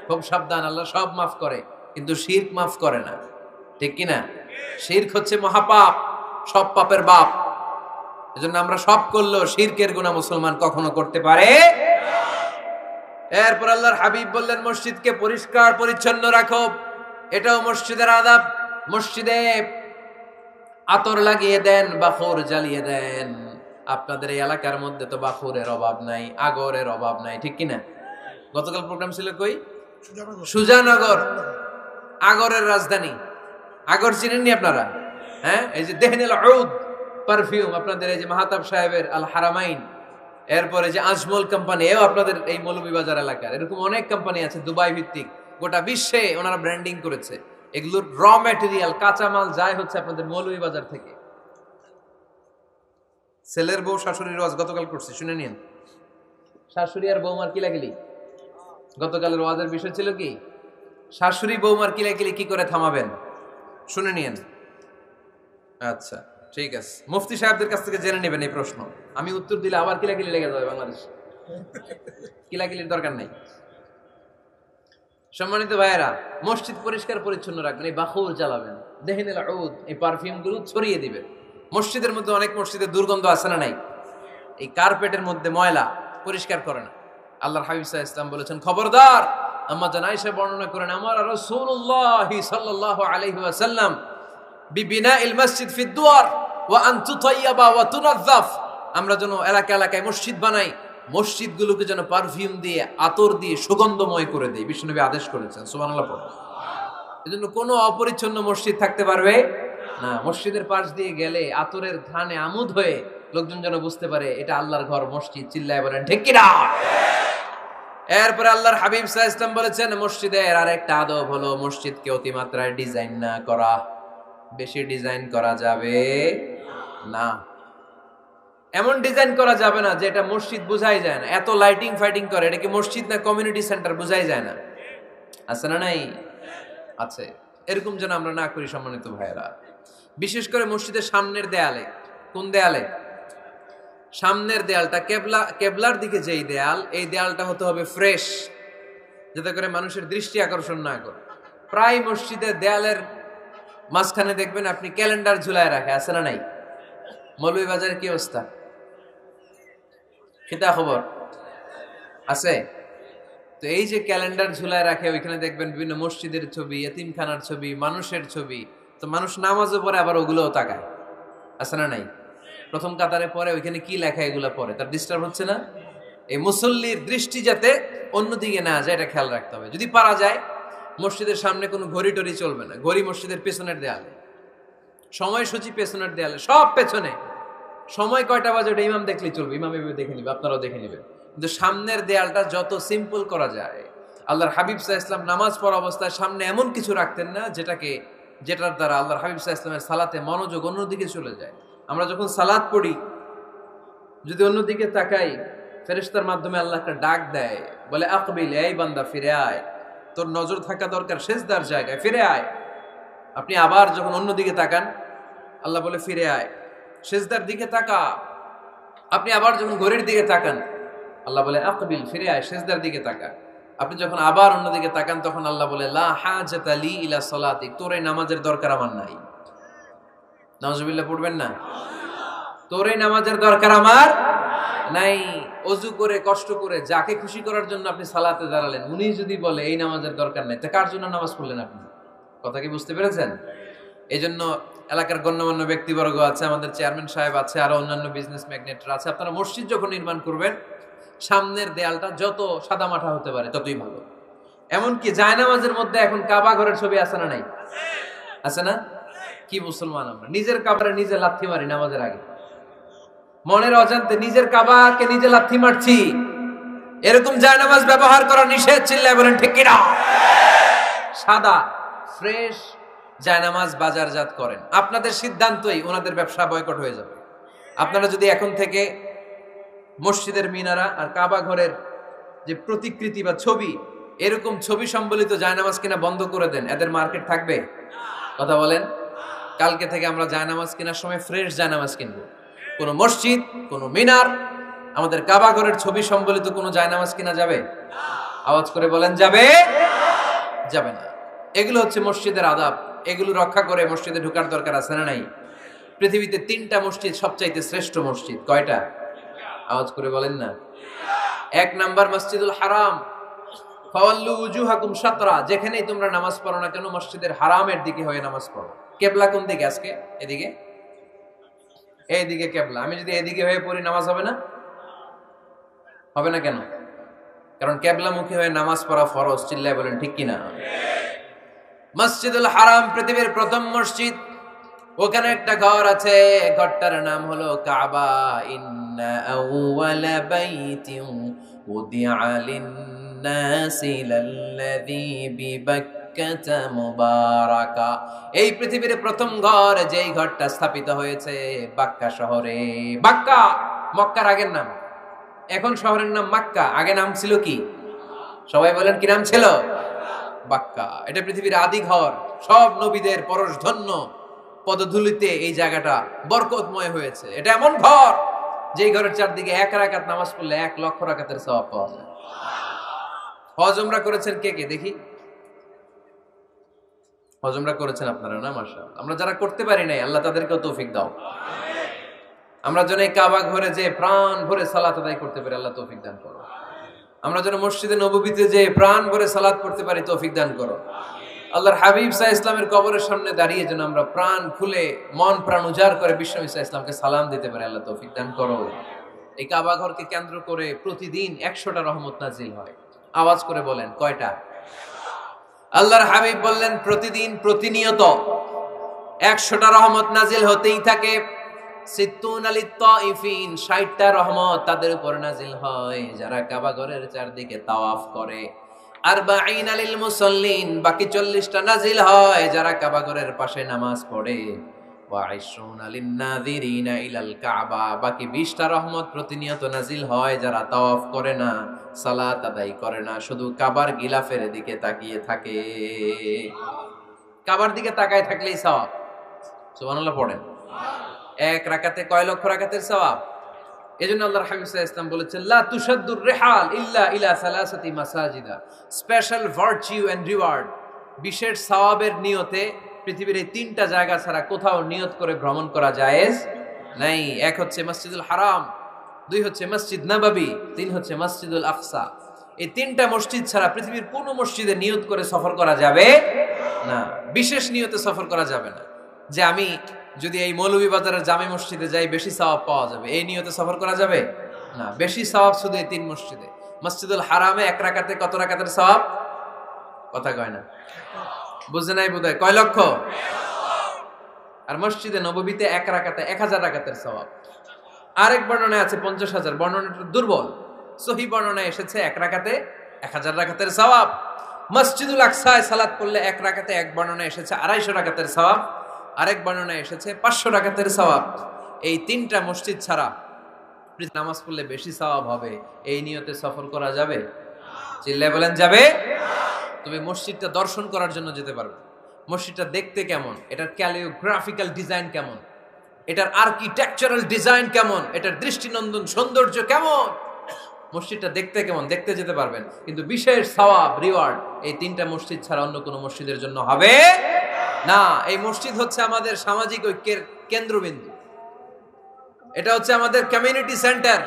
খুব সাবধান। আল্লাহ সব মাফ করে, কিন্তু শিরক মাফ করে না, ঠিক কি না? শিরক হচ্ছে মহাপাপ, সব পাপের বাপ। এজন্য আমরা সব করলেও শিরকের গুনাহ মুসলমান কখনো করতে পারে। এরপর আল্লাহর হাবিব বললেন, মসজিদকে পরিষ্কার পরিচ্ছন্ন রাখো, এটাও মসজিদের আদাব। মসজিদে আতর লাগিয়ে দেন, বাখর জ্বালিয়ে দেন। আপনাদের এই এলাকার মধ্যে তো বাখুরের অভাব নাই, আগরের অভাব নাই, ঠিক কিনা? গতকাল প্রোগ্রাম ছিল কই? সুজানগর, আগরের রাজধানী। আগর চিনেননি আপনারা? হ্যাঁ, এই যে দেহনেল উদ পারফিউম, আপনাদের এই যে মাহতাব সাহেবের আল হারামাইন, এরপরে যে আজমল কোম্পানি, এও আপনাদের এই মৌলভীবাজার এলাকার। এরকম অনেক কোম্পানি আছে দুবাই ভিত্তিক, গোটা বিশ্বে ওনারা ব্র্যান্ডিং করেছে। এগুলোর র ম্যাটেরিয়াল, কাঁচামাল যায় হচ্ছে আপনাদের মৌলভীবাজার থেকে। ছেলের বউ শাশুড়ির ওয়াজ গতকাল করছি, শুনে নিন। শাশুড়ি আর বৌমার কিলাকিলি, গতকালের ওয়াজের বিষয় ছিল কি? শাশুড়ি বৌমার কিলাকিলি কি করে থামাবেন, শুনে নিন। আচ্ছা ঠিক আছে, মুফতি সাহেবদের কাছ থেকে জেনে নেবেন এই প্রশ্ন। আমি উত্তর দিলে আবার কিলাকিলি লেগে যাবে বাংলাদেশ, কিলাকিলির দরকার নেই। সম্মানিত ভাইয়েরা, মসজিদ পরিষ্কার পরিচ্ছন্ন রাখবেন, এই বাখুর জ্বালাবেন, দেহিনুল উদ, এই পারফিউম গুলো ছড়িয়ে দিবেন। মসজিদের মধ্যে অনেক মসজিদে দুর্গন্ধ আছে না নাই? এই কার্পেটের মধ্যে ময়লা, পরিষ্কার করে না। আল্লাহর হাবিব সাল্লাল্লাহু আলাইহি ওয়াসাল্লাম বলেছেন, খবরদার। আম্মা জান আয়েশা বর্ণনা করেন, আমার রাসূলুল্লাহ সাল্লাল্লাহু আলাইহি ওয়াসাল্লাম বিবিনাইল মসজিদ ফি দুয়ার ওয়া আন তুতাইয়াবা ওয়া তুনাযাফ, আমরা যেন এলাকা এলাকায় মসজিদ বানাই, মসজিদগুলোকে যেন পারফিউম দিয়ে, আতর দিয়ে সুগন্ধময় করে দেই। বিশ্বনবী আদেশ করেছেন, সুবহানাল্লাহ পড়ুন। এজন্য কোনো অপরিচ্ছন্ন মসজিদ থাকতে পারবে না। মসজিদের পাশ দিয়ে গেলে আতরের ঘ্রাণে আমোদ হয়ে লোকজন যেন বুঝতে পারে এটা আল্লাহর ঘর, মসজিদ। চিল্লায় বলেন ঠিক কি না? এরপরে আল্লাহর হাবিব সাল্লাল্লাহু আলাইহি ওয়াসাল্লাম বলেছেন, মসজিদের আরেকটা আদব হলো মসজিদকে অতিমাত্রায় ডিজাইন না করা। বেশি ডিজাইন করা যাবে না। এমন ডিজাইন করা যাবে না যে এটা মসজিদ বোঝাই যায় না। এত লাইটিং ফাইটিং করে, এটা কি মসজিদ না কমিউনিটি সেন্টার বোঝাই যায় না। আছে না নাই? আছে। এরকম যেন আমরা না করি সম্মানিত ভাইয়েরা। বিশেষ করে মসজিদের সামনের দেয়ালে। কোন দেয়ালে? সামনের দেয়ালটা, কেবলার দিকে যেই দেয়াল, এই দেয়ালটা হতে হবে ফ্রেশ, যাতে করে মানুষের দৃষ্টি আকর্ষণ না করে। প্রায় মসজিদের দেয়ালের মাঝখানে দেখবেন আপনি ক্যালেন্ডার ঝুলায় রাখে, আছে না নাই? মৌলভীবাজারে কি অবস্থা? খিতা খবর আছে? তো এই যে ক্যালেন্ডার ঝুলায় রাখে, ওইখানে দেখবেন বিভিন্ন মসজিদের ছবি, এতিমখানার ছবি, মানুষের ছবি। তো মানুষ নামাজও পড়ে, আবার ওগুলোও তাকায়, আছে না নাই? প্রথম কাতারে পরে ওইখানে কি লেখা, এগুলো পরে, তার ডিস্টার্ব হচ্ছে না? এই মুসল্লির দৃষ্টি যাতে অন্যদিকে না যায়, এটা খেয়াল রাখতে হবে। যদি পারা যায়, মসজিদের সামনে কোনো ঘড়ি টড়ি চলবে না। ঘড়ি মসজিদের পেছনের দেয়ালে, সময়সূচি পেছনের দেয়ালে, সব পেছনে। সময় কয়টা বাজে ওটা ইমাম দেখলেই চলবে, ইমাম এভাবে দেখে নিবে, আপনারাও দেখে নিবেন। কিন্তু সামনের দেয়ালটা যত সিম্পল করা যায়। আল্লাহর হাবিব সাল্লাল্লাহু আলাইহি ওয়াসাল্লাম নামাজ পড়া অবস্থায় সামনে এমন কিছু রাখতেন না যেটার দ্বারা আল্লাহর হাবিব সাল্লাল্লাহু আলাইহি ওয়াসাল্লামের সালাতে মনোযোগ অন্যদিকে চলে যায়। আমরা যখন সালাত পড়ি, যদি অন্যদিকে তাকাই, ফেরেশতার মাধ্যমে আল্লাহ একটা ডাক দেয়, বলে আকবিল, এই বান্দা ফিরে আয়, তোর নজর থাকা দরকার সিজদার জায়গায়, ফিরে আয়। আপনি আবার যখন অন্যদিকে তাকান, আল্লাহ বলে ফিরে আয়, সিজদার দিকে তাকা। আপনি আবার যখন ঘড়ির দিকে তাকান, আল্লাহ বলে আকবিল, ফিরে আয়, সিজদার দিকে তাকা। আপনি যখন আবার অন্যদিকে তাকান, তখন আল্লাহ বলে লা হাজাতা লি ইলা সালাতিক, তোর এই নামাজের দরকার আমার নাই। নাউজুবিল্লাহ পড়বেন না? তোর এই নামাজের দরকার আমার নাই। অজু করে কষ্ট করে যাকে খুশি করার জন্য আপনি সালাতে দাঁড়ালেন, উনি যদি বলে এই নামাজের দরকার নাই, তা কার জন্য নামাজ পড়লেন আপনি? কথা কি বুঝতে পেরেছেন? এই জন্য এলাকার গণ্যমান্য ব্যক্তিবর্গ আছে, আমাদের চেয়ারম্যান সাহেব আছে, আরো অন্যান্য বিজনেস ম্যাগনেটরা আছে। আপনারা মসজিদ যখন নির্মাণ করবেন, সামনের দেয়ালটা যত সাদামাটা হতে পারে ততই ভালো। এমনকি জায়নামাজের মধ্যে এখন কাবা ঘরের ছবি আছে না নাই? আছে না? কি মুসলমান আমরা, নিজের কাবারে নিজে লাথি মারি নামাজের আগে, মনের অজান্তে নিজের কাবাকে নিজে লাথি মারছি। এরকম জায়নামাজ ব্যবহার করা নিষেধ। চিল্লায় বলেন ঠিক কি না? সাদা ফ্রেশ জায়নামাজ বাজারজাত করেন, আপনাদের সিদ্ধান্তই ওনাদের ব্যবসা বয়কট হয়ে যাবে। আপনারা যদি এখন থেকে মসজিদের মিনারা আর কাবা ঘরের যে প্রতিকৃতি বা ছবি, এরকম ছবি সম্বলিত জায়নামাজ কিনা বন্ধ করে দেন, এদের মার্কেট থাকবে? কথা বলেন। কালকে থেকে আমরা জায়নামাজ কেনার সময় ফ্রেশ জায়নামাজ কিনবো। কোনো মসজিদ, কোনো মিনার, আমাদের কাবা ঘরের ছবি সম্বলিত কোনো জায়নামাজ কিনা যাবে? আওয়াজ করে বলেন, যাবে? যাবে না। এগুলো হচ্ছে মসজিদের আদাব। এগুলো রক্ষা করে মসজিদে ঢোকার দরকার আছে না নাই? পৃথিবীতে 3টা মসজিদ সবচাইতে শ্রেষ্ঠ মসজিদ। কয়টা? আওয়াজ করে বলেন না। 1 নাম্বার মসজিদুল হারাম, ফাওয়াল্লু উজুহাকুম শাতরা, যেখানেই তোমরা নামাজ পড়ো না কেন মসজিদের হারামের দিকে হয়ে নামাজ পড়ো। কেবলা কোন দিকে আজকে? এদিকে, এইদিকে কেবলা। আমি যদি এদিকে হয়ে পড়ি, নামাজ হবে না? হবে না কেন? কারণ কেবলামুখী হয়ে নামাজ পড়া ফরজ। চিল্লায় বলেন ঠিক কিনা? মসজিদুল হারাম পৃথিবীর প্রথম মসজিদ। ওখানে একটা ঘর আছে, ঘরটার নাম হলো কাবা। ইন্না আউওয়ালা বাইতিন উদিআ লিন-নাসি লাল্লাযী বিবাক্কাতা বিবাক্কাতা মুবারাকা। এই পৃথিবীর প্রথম ঘর যেই ঘরটা স্থাপিত হয়েছে বাক্কা শহরে। বাক্কা মক্কার আগের নাম, এখন শহরের নাম মক্কা, আগে নাম ছিল কি? সবাই বলেন কি নাম ছিল? বাক্কা। এটা পৃথিবীর আদি ঘর, সব নবীদের পরশধন্য পদধূলিতে এই জায়গাটা বরকতময় হয়েছে। এটা এমন ঘর যেই ঘরের চারদিকে 1 রাকাত নামাজ পড়লে 1 লক্ষ রাকাতের সওয়াব পাওয়া যায়। হজ উমরা করেছেন কে কে দেখি? হজ উমরা করেছেন আপনারা না? মাশাআল্লাহ। আমরা যারা করতে পারি নাই আল্লাহ তাদেরকেও তৌফিক দাও। আমরা যেন এই কাবা ঘরে যে প্রাণ ভরে সালাত আদায় করতে পারি, আল্লাহ তৌফিক দান করো। আমরা যেন মসজিদে নববীতে যে প্রাণ ভরে সালাত করতে পারি, তৌফিক দান করো। আল্লাহর হাবিব সাল্লাল্লাহু আলাইহি ইসলামের কবরের সামনে দাঁড়িয়ে যেন আমরা প্রাণ খুলে মন প্রাণ উজাড় করে বিশ্বনবী সাল্লাল্লাহু আলাইহি ইসলামকে সালাম দিতে পারি, আল্লাহ তৌফিক দান করো। এই কাবা ঘরকে কেন্দ্র করে প্রতিদিন 100টা রহমত নাজিল হয়। আওয়াজ করে বলেন কয়টা? আল্লাহর হাবিব বললেন প্রতিদিন প্রতিনিয়ত 100টা রহমত নাজিল হতেই থাকে। 60টা রহমত তাদের উপর নাজিল হয় যারা কাবা ঘরের চারদিকে তাওয়াফ করে। 40 লিল মুসাল্লিন, বাকি 40টা নাজিল হয় যারা কাবা ঘরের পাশে নামাজ পড়ে। ওয়া 20 লিন নাযিরিনা ইলাল কাবা, বাকি 20টা রহমত প্রতিনিয়ত নাজিল হয় যারা তাওয়াফ করে না, সালাত আদায় করে না, শুধু কাবার গিলাফের দিকে তাকিয়ে থাকে। কাবার দিকে তাকায় থাকলেই সওয়াব। সুবহানাল্লাহ পড়েন। 1 রাকাতে কয় লক্ষ রাকাতের সওয়াব। এজন্য আল্লাহর হাবিব সাল্লাল্লাহু আলাইহি ওয়াসাল্লাম বলেছেন লা তুশাদ্দুর রিহাল ইল্লা ইলা সালাসাতি মাসাজিদা, স্পেশাল ভার্চু এন্ড রিওয়ার্ড, বিশেষ সওয়াবের নিয়তে পৃথিবীর এই 3টা জায়গা ছাড়া কোথাও নিয়ত করে ভ্রমণ করা জায়েজ নাই। 1 হচ্ছে মসজিদুল হারাম, 2 হচ্ছে মসজিদ নববী, 3 হচ্ছে মসজিদুল আকসা। এই 3টা মসজিদ ছাড়া পৃথিবীর কোনো মসজিদে নিয়ত করে সফর করা যাবে না, বিশেষ নিয়তে সফর করা যাবে না। যে আমি যদি এই মৌলভীবাজারের জামে মসজিদে যাই বেশি সওয়াব পাওয়া যাবে, এই নিয়তে সফর করা যাবে না। বেশি সওয়াব শুধু এই 3 মসজিদে। মসজিদুল হারামে 1 রাকাতে কত রাকাতের সওয়াব? কথা কয় না, বুঝে নাই বোধহয়। কয় লক্ষ? আর মসজিদে নববীতে 1 রাকাতে 1000 রাকাতের সওয়াব। আরেক বর্ণনায় আছে 50,000, বর্ণনাটা দুর্বল। সহিহ বর্ণনায় এসেছে 1 রাকাতে 1000 রাকাতের সওয়াব। মসজিদুল আকসায় সালাত পড়লে 1 রাকাতে, এক বর্ণনায় এসেছে 250 রাকাতের সওয়াব, আরেক বর্ণনায় এসেছে 500 রাকাতের সওয়াব। এই 3টা মসজিদ ছাড়া নামাজ পড়লে বেশি সওয়াব হবে, এই নিয়তে সফর করা যাবে? চিল্লায় বলেন যাবে। তবে মসজিদটা দর্শন করার জন্য যেতে পারবে। মসজিদটা দেখতে কেমন, এটার ক্যালিওগ্রাফিক্যাল ডিজাইন কেমন, এটার আর্কিটেকচারাল ডিজাইন কেমন, এটার দৃষ্টিনন্দন সৌন্দর্য কেমন, মসজিদটা দেখতে কেমন, দেখতে যেতে পারবেন। কিন্তু বিশেষ সওয়াব রিওয়ার্ড এই 3টা মসজিদ ছাড়া অন্য কোনো মসজিদের জন্য হবে না। এই মসজিদ হচ্ছে আমাদের সামাজিক ঐক্যের কেন্দ্রবিন্দু, এটা হচ্ছে আমাদের কমিউনিটি সেন্টার।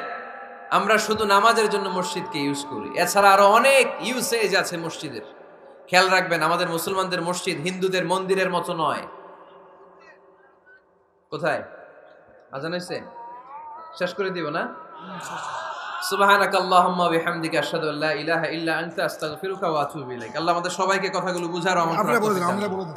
আমরা শুধু নামাজের জন্য মসজিদকে ইউজ করি, এছাড়া আরো অনেক ইউসেজ আছে মসজিদের। খেয়াল রাখবেন, আমাদের মুসলমানদের মসজিদ হিন্দুদের মন্দিরের মতো নয়। কোথায় আজান হইছে? শেষ করে দিব না? সুবহানাকাল্লাহুম্মা ওয়া বিহামদিকা আশহাদু আল্লা ইলাহা ইল্লা আনতা আস্তাগফিরুকা ওয়া আতুবু ইলাইক। আল্লাহ আমাদের সবাইকে কথাগুলো বুঝার আমল করার তৌফিক দান করুন।